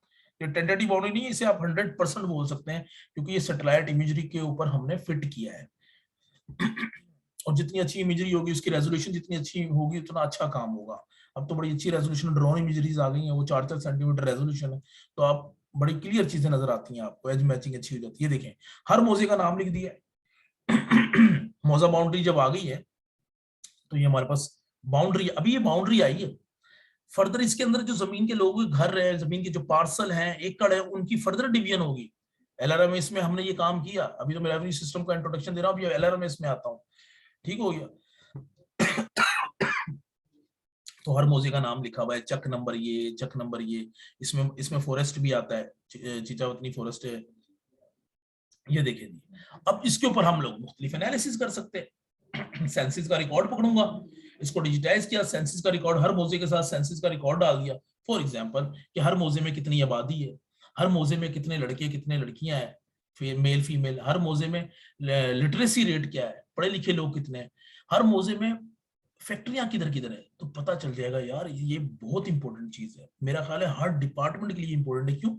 ये टेंटेटिव बाउंड्री नहीं है, इसे आप 100% बोल सकते हैं, क्योंकि ये सैटेलाइट इमेजरी के ऊपर हमने फिट किया है और जितनी अच्छी इमेजरी होगी, उसकी रेजोल्यूशन जितनी अच्छी होगी, उतना अच्छा काम होगा। अब तो बड़ी अच्छी रेजोल्यूशन ड्रोन इमेजरीज आ गई हैं, वो 4-4 सेंटीमीटर रेजोल्यूशन है, तो आप बड़ी क्लियर चीजें नजर आती हैं आपको, एज मैचिंग अच्छी हो जाती है। देखें हर मोजे का नाम लिख दिया मोजा बाउंड्री जब आ गई है तो ये हमारे पास बाउंड्री, अभी ये बाउंड्री आई है, फर्दर इसके अंदर जो जमीन के लोगों के घर है, जमीन के जो पार्सल हैं, एकड़ है, उनकी फर्दर डिवीजन होगी। एलआरएमएस में हमने ये काम किया, अभी तो मैं रेवेन्यू सिस्टम का इंट्रोडक्शन दे रहा हूँ, एलआरएमएस में आता हूँ, ठीक हो गया तो हर मोजे का नाम लिखा हुआ है, चक नंबर ये, चक नंबर ये, इसमें फॉरेस्ट भी आता है, चीचावतनी फॉरेस्ट है। ये देखिए जी, अब इसके ऊपर हम लोग मुख्तलिफ एनालिसिस कर सकते हैं सेंसिस का रिकॉर्ड पकड़ूंगा, इसको डिजिटाइज किया, सेंसिस का रिकॉर्ड, हर मोजे के साथ सेंसिस का रिकॉर्ड डाल दिया। फॉर एग्जांपल कि हर मोजे में कितनी आबादी है, हर मोजे में कितने लड़के कितने लड़कियां हैं, मेल फीमेल, हर मोजे में लिटरेसी रेट क्या है, पढ़े लिखे लोग कितने हैं, हर मोजे में फैक्ट्रियां किधर किधर है, तो पता चल जाएगा यार। ये बहुत इंपॉर्टेंट चीज है, मेरा ख्याल है हर डिपार्टमेंट के लिए इंपॉर्टेंट है। क्यों?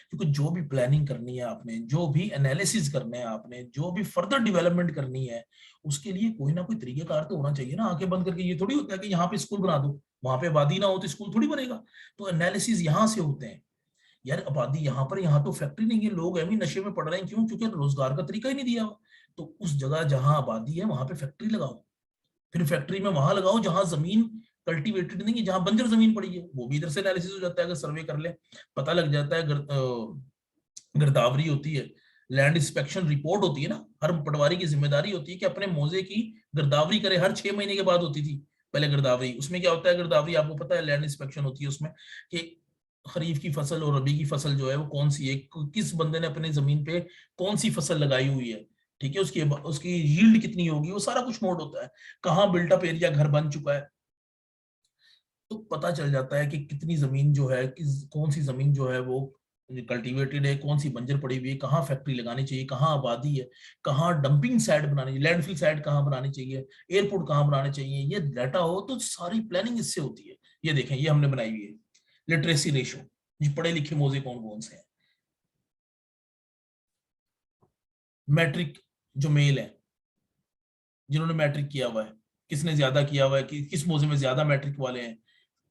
क्योंकि जो भी प्लानिंग करनी है आपने, जो भी एनालिसिस करना है आपने, जो भी फर्दर डेवलपमेंट करनी है, उसके लिए कोई ना कोई तरीकेकार तो होना चाहिए ना। आंखें बंद करके ये थोड़ी होता है कि यहाँ पे स्कूल बना दो, वहां पे आबादी ना हो तो स्कूल थोड़ी बनेगा। तो एनालिसिस यहाँ से होते हैं यार, आबादी यहाँ पर, यहाँ तो फैक्ट्री नहीं है, लोग अभी नशे में पड़ रहे हैं, क्यों? क्योंकि रोजगार का तरीका ही नहीं दिया हुआ। तो उस जगह जहां आबादी है वहां पे फैक्ट्री लगाओ, फिर फैक्ट्री में वहां लगाओ जहां जमीन कल्टीवेटेड नहीं है, जहां बंजर जमीन पड़ी है, वो भी इधर से एनालिसिस हो जाता है। अगर सर्वे कर ले पता लग जाता है, गिरदावरी होती है, लैंड इंस्पेक्शन रिपोर्ट होती है ना, हर पटवारी की जिम्मेदारी होती है कि अपने मोजे की गिरदावरी करे, हर 6 महीने के बाद होती थी पहले गिरदावरी। उसमें क्या होता है, गिरदावरी आपको पता है, लैंड इंस्पेक्शन होती है उसमें कि खरीफ की फसल और रबी की फसल जो है वो कौन सी है, किस बंदे ने अपनी जमीन पे कौन सी फसल लगाई हुई है, ठीक है, उसकी यील्ड कितनी होगी, वो सारा कुछ नोट होता है। कहाँ बिल्टअप एरिया घर बन चुका है, तो पता चल जाता है कि कितनी जमीन जो है, कौन सी जमीन जो है वो कल्टीवेटेड है, कौन सी बंजर पड़ी हुई है, कहाँ फैक्ट्री लगानी चाहिए, कहाँ आबादी है, कहाँ डंपिंग साइड बनानी चाहिए, लैंडफिल साइड कहाँ बनानी चाहिए, एयरपोर्ट कहाँ बनाने चाहिए। ये डाटा हो तो सारी प्लानिंग इससे होती है। ये देखें ये हमने बनाई हुई है लिटरेसी रेशो, जी पढ़े लिखे मोजे कौन कौन से हैं, मैट्रिक जो मेल है, जिन्होंने मैट्रिक किया हुआ है, किसने ज्यादा किया हुआ है, किस मोजे में ज्यादा मैट्रिक वाले हैं,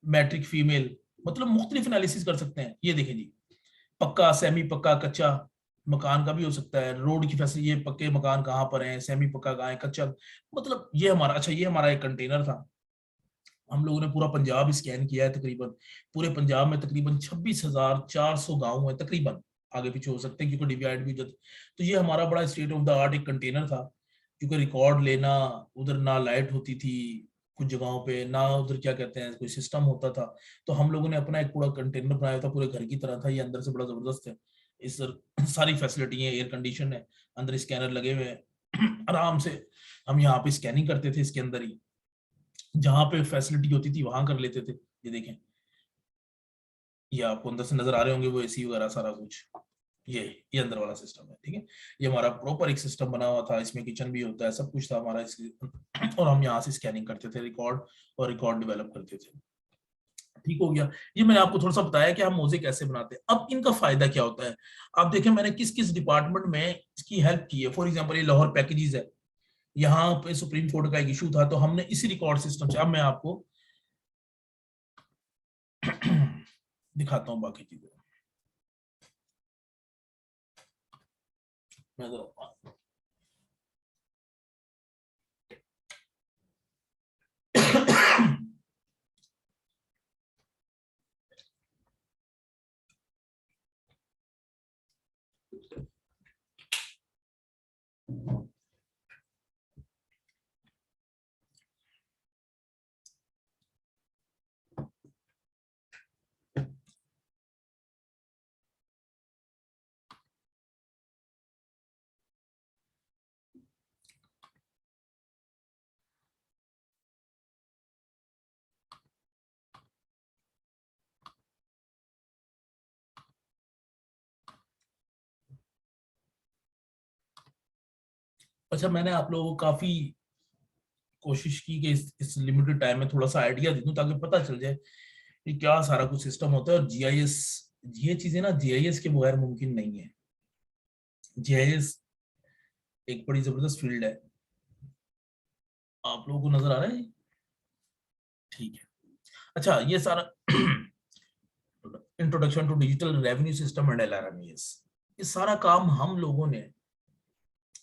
मैट्रिक फीमेल, मतलब मुख्तलिफ एनालिसिस कर सकते हैं। ये देखें जी, पक्का, सेमी पक्का, कच्चा, मकान का भी हो सकता है, रोड की फैसिलिटी, ये पक्के मकान कहाँ पर हैं, सेमी पक्का कहाँ है, कच्चा, मतलब ये हमारा, अच्छा ये हमारा एक कंटेनर था। हम लोगों ने पूरा पंजाब स्कैन किया है, तकरीबन पूरे पंजाब में तकरीबन 26,400 गांव है तकरीबन, आगे पीछे हो सकते हैं क्योंकि डिवाइड भी तो ये हमारा बड़ा स्टेट ऑफ द आर्ट एक कंटेनर था। क्योंकि रिकॉर्ड लेना, उधर ना लाइट होती थी कुछ जगहों पे, ना उधर क्या कहते हैं कोई सिस्टम होता था, तो हम लोगों ने अपना एक पूरा कंटेनर बनाया था, पूरे घर की तरह था, ये अंदर से बड़ा जबरदस्त है। इस सारी फैसिलिटी है, एयर कंडीशन है, अंदर स्कैनर लगे हुए हैं आराम से हम यहाँ पे स्कैनिंग करते थे इसके अंदर ही, जहां पे फैसिलिटी होती थी वहां कर लेते थे। ये देखें, ये आपको अंदर से नजर आ रहे होंगे वो एसी वगैरह सारा कुछ, ये अंदर वाला सिस्टम है, ठीक है। ये हमारा प्रॉपर एक सिस्टम बना हुआ था, इसमें किचन भी होता है, सब कुछ था हमारा और हम यहाँ से स्कैनिंग करते थे रिकॉर्ड डेवलप करते थे। ठीक हो गया, ये मैंने आपको थोड़ा सा बताया कि हम मोज़े कैसे बनाते हैं। अब इनका फायदा क्या होता है, आप देखें मैंने किस किस डिपार्टमेंट में इसकी हेल्प की है। फॉर एग्जाम्पल ये लाहौर पैकेजेस है, यहाँ पे सुप्रीम कोर्ट का एक इशू था, तो हमने इसी रिकॉर्ड सिस्टम से, अब मैं आपको दिखाता हूँ बाकी चीजें। मैं अच्छा, मैंने आप लोगों को काफी कोशिश की कि इस लिमिटेड टाइम में थोड़ा सा आइडिया दे दूं ताकि पता चल जाए कि क्या सारा कुछ सिस्टम होता है। और जीआईएस, ये चीजें ना जीआईएस के बगैर मुमकिन नहीं है। जीआईएस एक बड़ी जबरदस्त फील्ड है, आप लोगों को नजर आ रहा है? ठीक है। अच्छा, ये सारा introduction to digital revenue system and LRMS, ये सारा काम हम लोगों ने,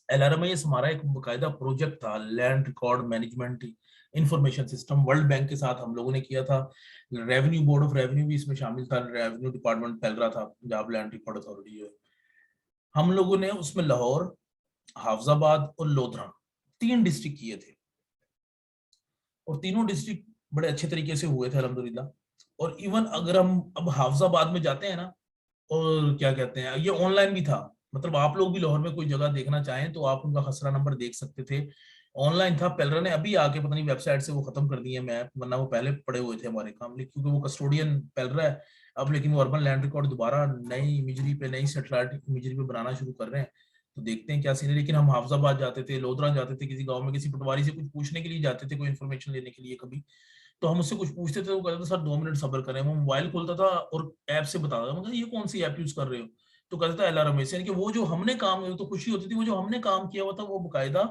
एलआरएमएस हमारा एक बकायदा प्रोजेक्ट था, land record management information system, world bank के साथ हम लोगों ने किया था। रेवेन्यू बोर्ड ऑफ रेवेन्यू भी इसमें शामिल था, रेवेन्यू डिपार्टमेंट फैल रहा था, पंजाब लैंड रिकॉर्ड अथॉरिटी है। हम लोगों ने उसमें लाहौर, हाफजाबाद और लोधरा 3 डिस्ट्रिक्ट किए थे, और तीनों डिस्ट्रिक्ट बड़े अच्छे तरीके से हुए थे अल्हम्दुलिल्लाह। और इवन अगर हम अब हाफजाबाद में जाते हैं ना, और क्या कहते हैं, ये ऑनलाइन भी था, मतलब आप लोग भी लाहौर में कोई जगह देखना चाहें तो आप उनका खसरा नंबर देख सकते थे, ऑनलाइन था। पेलरा ने अभी आके पता नहीं वेबसाइट से वो खत्म कर दिए मैप, वरना वो पहले पड़े हुए थे हमारे काम, लेकिन क्योंकि वो कस्टोडियन पेलरा है अब, लेकिन वो अर्बन लैंड रिकॉर्ड दोबारा नई इमेजरी पे, नई सेटेलाइट इमेजरी पे बनाना शुरू कर रहे हैं, तो देखते हैं क्या सीन है। लेकिन हम हाफजाबाद जाते थे, लोधरा जाते थे, किसी गाँव में किसी पटवारी से कुछ पूछने के लिए जाते थे, कोई इन्फॉर्मेशन लेने के लिए कभी, तो हम उससे कुछ पूछते थे, वो कहता था सर 2 मिनट सब्र करें। वो मोबाइल खोलता था और ऐप से बताता था, मतलब ये कौन सी ऐप यूज कर रहे हो, तो कहता था एलआरएमएस, यानी कि वो जो हमने काम, तो खुशी होती थी, वो जो हमने काम किया हुआ था वो बकायदा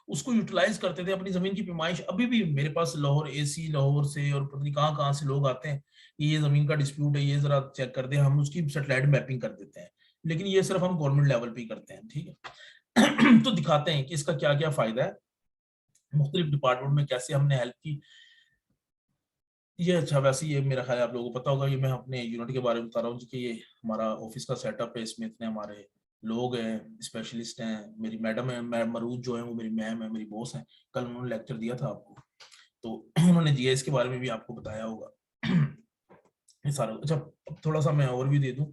उसको यूटिलाइज करते थे अपनी जमीन की पैमाइश। अभी भी मेरे पास लाहौर एसी, लाहौर से और पता नहीं कहाँ कहाँ से लोग आते हैं कि ये जमीन का डिस्प्यूट है, ये जरा चेक कर दे, हम उसकी सेटेलाइट मैपिंग कर देते हैं, लेकिन ये सिर्फ हम गवर्नमेंट लेवल पे ही करते हैं, ठीक है। तो दिखाते हैं कि इसका क्या क्या फायदा है, मुख्तलिफ डिपार्टमेंट में कैसे हमने हेल्प की ये। अच्छा, वैसे ये मेरा ख्याल आप लोगों को पता होगा, ये मैं अपने यूनिट के बारे में बता रहा हूँ कि ये हमारा ऑफिस का सेटअप है, इसमें इतने हमारे लोग हैं, स्पेशलिस्ट हैं, मेरी मैडम है, मरूद जो है वो मेरी मैम है, मेरी बॉस है, कल उन्होंने लेक्चर दिया था आपको, तो उन्होंने जीएस के बारे में भी आपको बताया होगा ये सारा। अच्छा, थोड़ा सा मैं ओवरव्यू दे दूं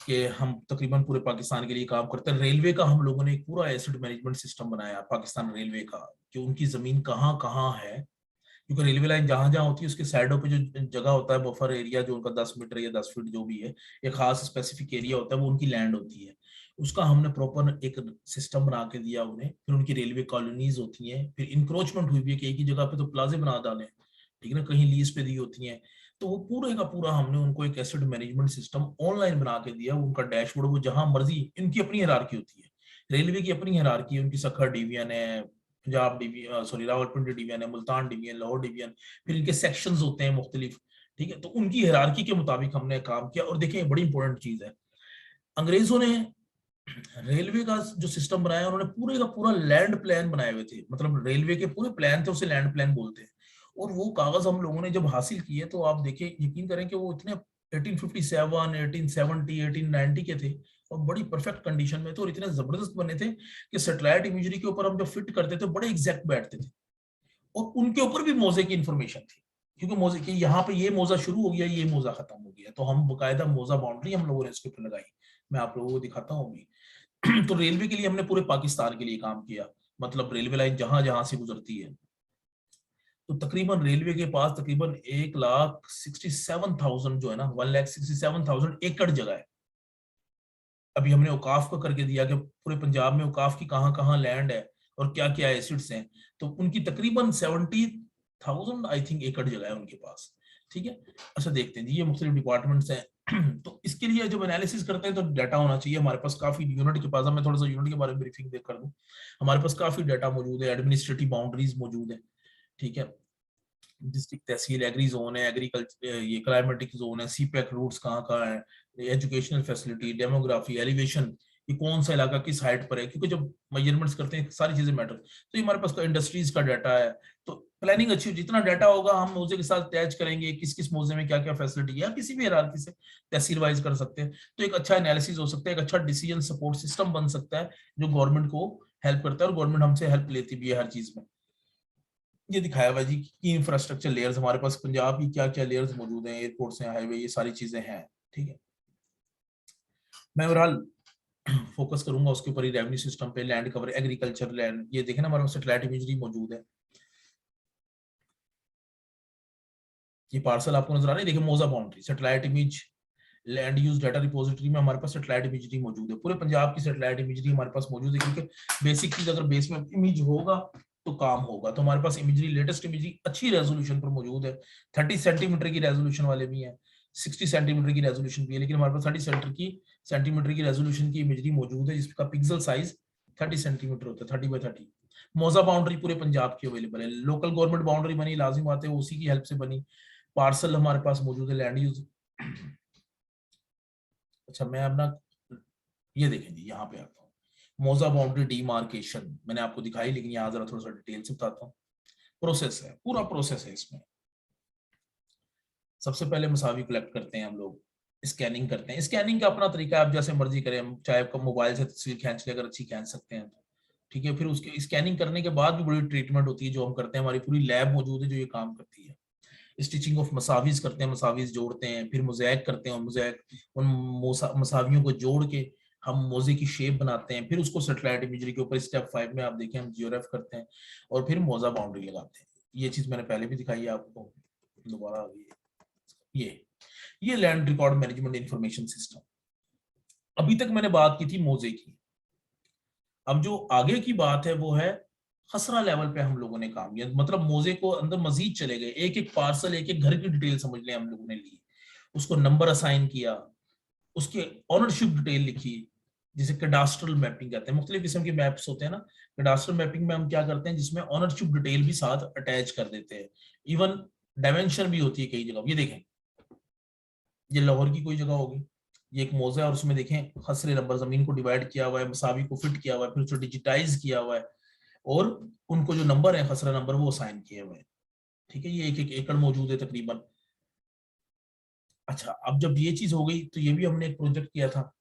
कि हम तकरीबन पूरे पाकिस्तान के लिए काम करते हैं। रेलवे का हम लोगों ने एक पूरा एसेट मैनेजमेंट सिस्टम बनाया पाकिस्तान रेलवे का, कि उनकी जमीन कहाँ कहाँ है, क्योंकि रेलवे लाइन जहां जहां होती है उसके साइडों पे जो जगह होता है, बफर एरिया जो उनका 10 मीटर या 10 फीट जो भी है, एक खास स्पेसिफिक एरिया होता है, वो उनकी लैंड होती है, उसका हमने प्रॉपर एक सिस्टम बना के दिया उन्हें। फिर उनकी रेलवे कॉलोनीज होती हैं, फिर इंक्रोचमेंट हुई भी है कि एक ही जगह पे तो प्लाजे बना डाले, ठीक है ना, कहीं लीज पे दी होती हैं, तो वो पूरे का पूरा हमने उनको एक एसेट मैनेजमेंट सिस्टम ऑनलाइन बना के दिया। उनका डैशबोर्ड, वो जहां मर्जी, इनकी अपनी हिरार्की होती है, रेलवे की अपनी हिरार्की है, उनकी सखर डिवीजन है, Punjab division, sorry Rawalpindi division है, मुल्तान डिवीजन, लाहौर डिवीजन, फिर इनके सेक्शंस होते हैं मुख्तलिफ, ठीक है। तो उनकी हिरार्की के मुताबिक हमने काम किया। और देखें, बड़ी इंपॉर्टेंट चीज है, अंग्रेजों ने रेलवे का जो सिस्टम बनाया उन्होंने पूरे का पूरा लैंड प्लान बनाए हुए थे, मतलब रेलवे के पूरे प्लान थे, उसे लैंड प्लान बोलते हैं। और वो कागज हम लोगों ने जब हासिल किए तो आप देखिए, यकीन करें कि वो इतने 1857, 1870, 1890 के थे और बड़ी परफेक्ट कंडीशन में थे और इतने जबरदस्त बने थे कि सैटेलाइट इमेजरी के ऊपर हम जब फिट करते थे बड़े एग्जैक्ट बैठते थे। और उनके ऊपर भी मोजे की इंफॉर्मेशन थी, क्योंकि मोजे की यहाँ पे ये मोजा शुरू हो गया, ये मोजा खत्म हो गया, तो हम बकायदा मोजा बाउंड्री हम लोगों ने इसके ऊपर लगाई। मैं आप लोगों को दिखाता हूँ अभी। तो रेलवे के लिए हमने पूरे पाकिस्तान के लिए काम किया, मतलब रेलवे लाइन जहां जहां से गुजरती है, तो तकरीबन रेलवे के पास तकरीबन 1,67,000 जो है ना, 1,67,000 एकड़ जगह है। अभी हमने औकाफ का करके दिया कि पूरे पंजाब में औकाफ की कहाँ कहाँ लैंड है और क्या क्या एसिड्स हैं, तो उनकी तकरीबन 70,000 आई थिंक एकड़ जगह है उनके पास। ठीक है, अच्छा देखते हैं जी, ये मुख्तलिफ डिपार्टमेंट्स हैं। तो इसके लिए जब एनालिसिस करते हैं तो डाटा होना चाहिए हमारे पास काफी। यूनिट के पास, मैं थोड़ा सा यूनिट के बारे में ब्रीफिंग देख कर दूं, हमारे पास काफी डाटा मौजूद है, एडमिनिस्ट्रेटिव बाउंड्रीज मौजूद है। ठीक है, डिस्ट्रिक्ट तहसील, एग्री जोन है, एग्रीकल्चर, ये क्लाइमेटिक जोन है, सीपैक रूट्स कहाँ कहाँ है, एजुकेशनल फैसिलिटी, डेमोग्राफी, एलिवेशन, ये कौन सा इलाका किस हाइट पर है, क्योंकि जब मेजरमेंट्स करते हैं सारी चीजें मैटर। तो ये हमारे पास इंडस्ट्रीज का डाटा है। तो प्लानिंग अच्छी, जितना डाटा होगा हम मोजे के साथ अटैच करेंगे, किस किस मोजे में क्या क्या फैसिलिटी है, किसी भी हिरारकी से तहसील वाइज कर सकते हैं, तो एक अच्छा एनालिसिस हो सकता है, एक अच्छा डिसीजन सपोर्ट सिस्टम बन सकता है जो गवर्नमेंट को हेल्प करता है, और गवर्नमेंट हमसे हेल्प लेती भी है हर चीज में। ये दिखाया हुआ जी कि इंफ्रास्ट्रक्चर लेयर्स हमारे पास पंजाब की क्या क्या लेयर्स मौजूद हैं, एयरपोर्ट्स हैं, हाईवे, ये सारी चीजें हैं। ठीक है, मैं ओवरऑल फोकस करूंगा उसके ऊपर ही, रेवेन्यू सिस्टम पे, लैंड कवर, एग्रीकल्चर लैंड, ये देखें ना हमारे पास सैटेलाइट इमेजरी मौजूद है। ये पार्सल आपको नजर आ रहा है, देखिए मोजा boundary, satellite image, land use data repository में हमारे पास सैटेलाइट इमेजरी मौजूद है, पूरे पंजाब की सैटेलाइट इमेजरी हमारे पास मौजूद है, क्योंकि बेसिक चीज अगर बेस में इमेज होगा तो काम होगा। तो हमारे पास इमेजरी, लेटेस्ट इमेजरी अच्छी रेजोल्यूशन पर मौजूद है, 30 सेंटीमीटर की रेजोल्यूशन वाले भी हैं, 60 सेंटीमीटर की रेजोल्यूशन भी है, लेकिन हमारे पास 30 सेंटीमीटर की रेजोल्यूशन की इमेजरी मौजूद है, जिसका पिक्सल साइज 30 सेंटीमीटर होता है, 30x30। मोजा बाउंड्री पूरे पंजाब की अवेलेबल है, लोकल गवर्नमेंट बाउंड्री बनी, लाजिम आते हैं उसी की हेल्प से बनी, पार्सल हमारे पास मौजूद है, लैंड यूज। अच्छा, मैं अपना ये देखें जी, यहाँ पे आता हूँ, मोजा बाउंड्री डीमार्केशन मैंने आपको दिखाई, लेकिन यहाँ जरा थोड़ा सा डिटेल से बताता हूँ। प्रोसेस है, पूरा प्रोसेस है इसमें। सबसे पहले मसावी कलेक्ट करते हैं हम लोग, स्कैनिंग करते हैं, स्कैनिंग का अपना तरीका है, आप जैसे मर्जी करें, चाहे आपका मोबाइल से तस्वीर खींच ले, अगर अच्छी खींच सकते हैं तो ठीक है। फिर उसके स्कैनिंग करने के बाद भी बड़ी ट्रीटमेंट होती है जो हम करते हैं, हमारी पूरी लैब मौजूद है जो ये काम करती है। स्टिचिंग ऑफ मसावीज करते हैं, मसावीज जोड़ते हैं, फिर मोज़ैक करते हैं, और मोज़ैक उन मसावियों को जोड़ के हम मोजे की शेप बनाते हैं, फिर उसको सैटेलाइट इमेजरी के ऊपर स्टेप 5 में आप देखें हम जियोरेफ करते हैं, और फिर मोजा बाउंड्री लगाते हैं। ये चीज मैंने पहले भी दिखाई है आपको, दोबारा ये land record management information system. अभी तक मैंने बात की थी मोजे की, अब जो आगे की बात है वो है खसरा लेवल पे हम लोगों ने काम किया, मतलब मोजे को अंदर मजीद चले गए, एक एक पार्सल, एक एक घर की डिटेल समझ लें हम लोगों ने ली, उसको नंबर असाइन किया, उसके ऑनरशिप डिटेल लिखी, जिसे कैडास्ट्रल मैपिंग कहते हैं। मुख्तलिफ किस्म के मैप्स होते हैं ना, कैडास्ट्रल मैपिंग में हम क्या करते हैं, जिसमें ऑनरशिप डिटेल भी साथ अटैच कर देते हैं, इवन डायमेंशन भी होती है कई जगह। ये देखें, ये लाहौर की कोई जगह होगी, ये एक मौजा है और उसमें देखें खसरे नंबर, जमीन को डिवाइड किया हुआ है, मसावी को फिट किया हुआ है, फिर उसको डिजिटाइज किया हुआ है, और उनको जो नंबर है खसरा नंबर वो असाइन किए हुए हैं। ठीक है, ये एक एक एकड़ मौजूद है तकरीबन। अच्छा, अब जब ये चीज हो गई तो ये भी हमने एक प्रोजेक्ट किया था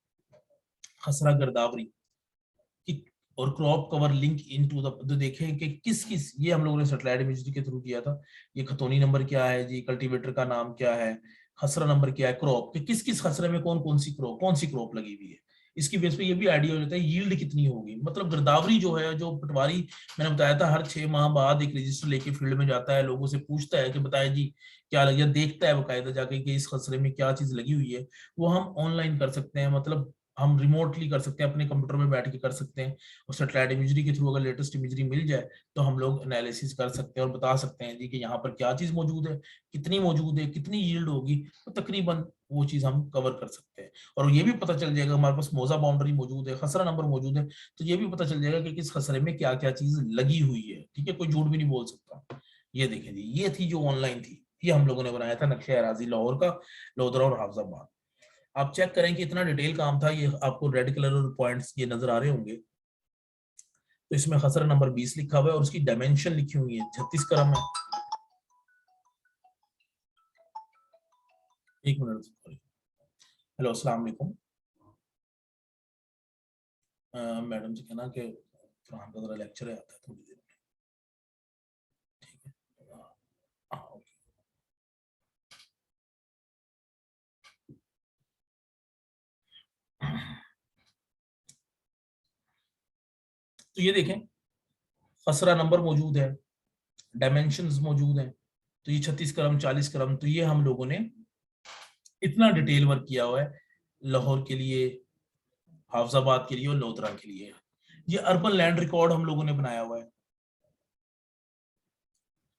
खसरा गिरदावरी की, और crop cover link into the, तो देखें कि किस किस, ये हम लोगों ने सैटेलाइट इमेजरी के थ्रू किया था। ये खतौनी नंबर क्या है जी, कल्टीवेटर का नाम क्या है, खसरा नंबर क्या है, क्रॉप के किस किस खसरे में कौन सी क्रॉप लगी हुई है, इसकी बेस पे ये भी आइडिया हो जाता है यील्ड कितनी होगी। मतलब गिरदावरी जो है, जो पटवारी मैंने बताया था हर 6 माह बाद एक रजिस्टर लेके फील्ड में जाता है, लोगों से पूछता है कि बताए जी क्या लगे, देखता है बकायदा जाके कि इस खसरे में क्या चीज लगी हुई है, वो हम ऑनलाइन कर सकते हैं, मतलब हम रिमोटली कर सकते हैं, अपने कंप्यूटर में बैठ के कर सकते हैं, और सैटेलाइट इमेजरी के थ्रू अगर लेटेस्ट इमेजरी मिल जाए तो हम लोग एनालिसिस कर सकते हैं और बता सकते हैं जी कि यहाँ पर क्या चीज मौजूद है, कितनी यील्ड होगी, तो तकरीबन वो चीज हम कवर कर सकते हैं। और ये भी पता चल जाएगा, हमारे पास मोजा बाउंड्री मौजूद है, खसरा नंबर मौजूद है, तो ये भी पता चल जाएगा कि किस खसरे में क्या क्या चीज लगी हुई है। ठीक है, कोई झूठ भी नहीं बोल सकता। ये देखें जी, ये थी जो ऑनलाइन थी, ये हम लोगों ने बनाया था नक्शा अराजी लाहौर का, लोधरा और हाफजाबाद। आप चेक करें कि इतना डिटेल काम था। ये आपको रेड कलर और पॉइंट्स ये नजर आ रहे होंगे। तो इसमें खसरा नंबर 20 लिखा हुआ है और उसकी डायमेंशन लिखी हुई है 36 क्रम है। एक मिनट। हेलो, अस्सलाम वालेकुम। मैडम जी कहना कि फरहान का जरा लेक्चर है, आता है थोड़ी देर में, ठीक है? हाँ, ओके। तो ये देखें, खसरा नंबर मौजूद है, डायमेंशंस मौजूद हैं। तो ये 36 क्रम 40 क्रम, तो ये हम लोगों ने इतना डिटेल वर्क किया हुआ है लाहौर के लिए, हाफजाबाद के लिए और लोधरा के लिए। ये अर्बन लैंड रिकॉर्ड हम लोगों ने बनाया हुआ है।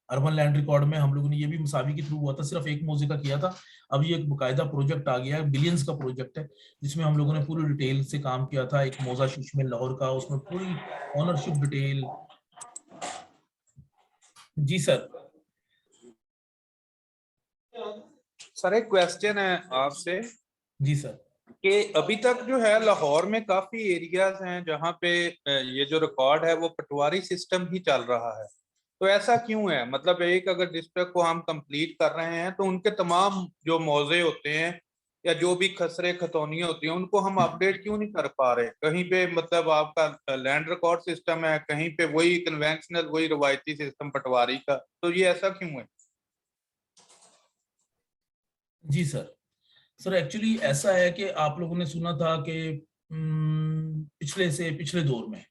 अर्बन लैंड रिकॉर्ड में हम लोगों ने, ये भी मुसावी के थ्रू हुआ था, सिर्फ एक मौजे का किया था। अब ये एक बाकायदा प्रोजेक्ट आ गया है, बिलियंस का प्रोजेक्ट है, जिसमें हम लोगों ने पूरी डिटेल से काम किया था। एक मौजा शिशमिल लाहौर का, उसमें पूरी ऑनरशिप डिटेल। जी सर। सर एक क्वेश्चन है आपसे जी सर। कि अभी तक जो है लाहौर में काफी एरियाज हैं जहाँ पे ये जो रिकॉर्ड है वो पटवारी सिस्टम ही चल रहा है, तो ऐसा क्यों है? मतलब एक अगर डिस्ट्रिक्ट को हम कंप्लीट कर रहे हैं तो उनके तमाम जो मौजे होते हैं या जो भी खसरे खतौनियां होती हैं उनको हम अपडेट क्यों नहीं कर पा रहे? कहीं पे मतलब आपका लैंड रिकॉर्ड सिस्टम है, कहीं पे वही कन्वेंशनल वही रवायती सिस्टम पटवारी का, तो ये ऐसा क्यों है? जी सर। सर एक्चुअली ऐसा है कि आप लोगों ने सुना था कि पिछले दौर में,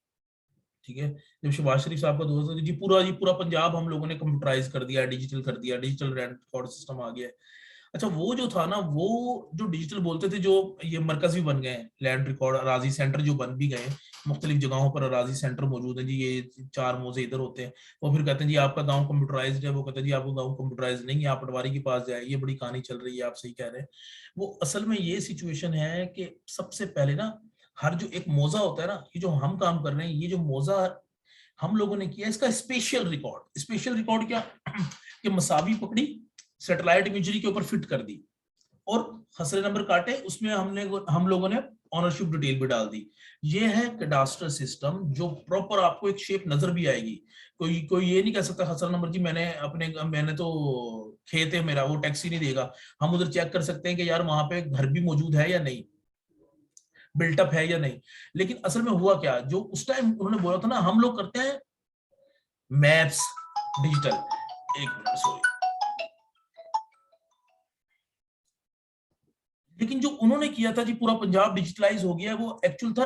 ठीक है, जब शहबाज शरीफ साहब का दौर था, जी पूरा पंजाब हम लोगों ने कंप्यूटराइज कर दिया, डिजिटल कर दिया, डिजिटल लैंड रिकॉर्ड सिस्टम आ गया है। अच्छा, वो जो था ना, वो जो डिजिटल बोलते थे, जो ये मरकज भी बन गए हैं, लैंड रिकॉर्ड अराजी सेंटर जो बन भी गए हैं, मुख्तलिफ जगहों पर अराजी सेंटर मौजूद है जी। ये 4 मौजे इधर होते हैं। वो फिर कहते हैं जी आपका गांव कंप्यूटराइज्ड है, वो कहते हैं जी आपका गांव कंप्यूटराइज्ड नहीं है, आप पटवारी के पास जाए। ये बड़ी कहानी चल रही है, आप सही कह रहे हैं। वो असल में ये सिचुएशन है कि सबसे पहले ना, हर जो एक मौजा होता है ना, ये जो हम काम कर रहे हैं, ये जो मौजा हम लोगों ने किया, इसका स्पेशल रिकॉर्ड क्या कि मसावी पकड़ी, सैटेलाइट इमेजरी के ऊपर फिट कर दी और खसरे नंबर काटे, उसमें हम लोगों ने ऑनरशिप डिटेल भी डाल दी। ये है कैडास्टर सिस्टम, जो प्रॉपर आपको एक शेप नजर भी आएगी। कोई ये नहीं कह सकता खसरा नंबर जी मैंने तो खेत है मेरा, वो टैक्स ही नहीं देगा। हम उधर चेक कर सकते हैं कि यार वहां पे घर भी मौजूद है या नहीं, बिल्टअप है या नहीं। लेकिन असल में हुआ क्या, जो उस टाइम उन्होंने बोला था ना, हम लोग करते हैं मैप्स डिजिटल। एक मिनट, सॉरी। लेकिन जो उन्होंने किया था जी, पूरा पंजाब डिजिटलाइज हो गया, वो एक्चुअल था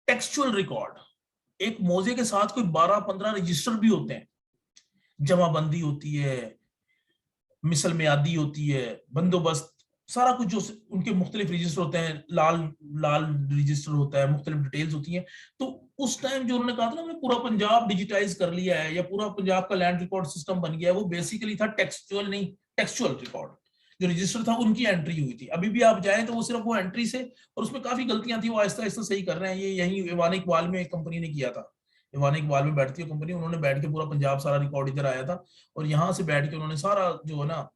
टेक्सचुअल रिकॉर्ड। एक मौजे के साथ कोई 12-15 रजिस्टर भी होते हैं, जमाबंदी होती है, मिसल म्यादी होती है, बंदोबस्त, सारा कुछ जो उनके मुख्तलिफ रजिस्टर होते हैं, लाल लाल रजिस्टर होता है, मुख्तलिफ डिटेल्स होती हैं। तो उस टाइम जो उन्होंने कहा था ना, हमने पूरा पंजाब डिजिटाइज कर लिया है या पूरा पंजाब का लैंड रिकॉर्ड सिस्टम बन गया है, वो बेसिकली था टेक्सचुअल नहीं, टेक्सचुअल रिकॉर्ड। जो रजिस्टर था उनकी एंट्री हुई थी। अभी भी आप जाएं तो वो सिर्फ वो एंट्री से, और उसमें काफी गलतियां थी, वो आहिस्ता आहिस्ता सही कर रहे हैं। ये यही ईवान इकबाल में एक कंपनी ने किया था, ईवान इकबाल में बैठती है कंपनी, उन्होंने बैठ के पूरा पंजाब सारा रिकॉर्ड इधर आया था और यहाँ से बैठ के उन्होंने सारा जो है ना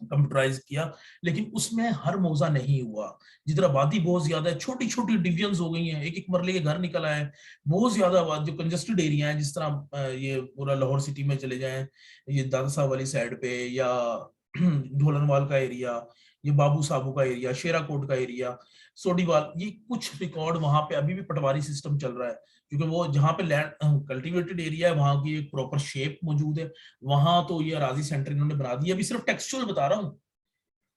कंप्यूटराइज किया। लेकिन उसमें हर मौजा नहीं हुआ, जिधर आबादी बहुत ज्यादा है, छोटी छोटी डिविजन्स हो गई हैं, एक एक मरले के घर निकल आए, बहुत ज्यादा जो कंजस्टेड एरिया है, जिस तरह ये पूरा लाहौर सिटी में चले जाएं, ये दादा साहब वाली साइड पे, या ढोलनवाल का एरिया, ये बाबू साबू का एरिया, शेराकोट का एरिया, सोडीवाल, ये कुछ रिकॉर्ड वहां पे अभी भी पटवारी सिस्टम चल रहा है, क्योंकि वो जहाँ पे लैंड कल्टीवेटेड एरिया है, वहां की एक प्रॉपर शेप मौजूद है। वहां तो ये अराजी सेंटर इन्होंने बना दिया। अभी सिर्फ टेक्सचुअल बता रहा हूँ,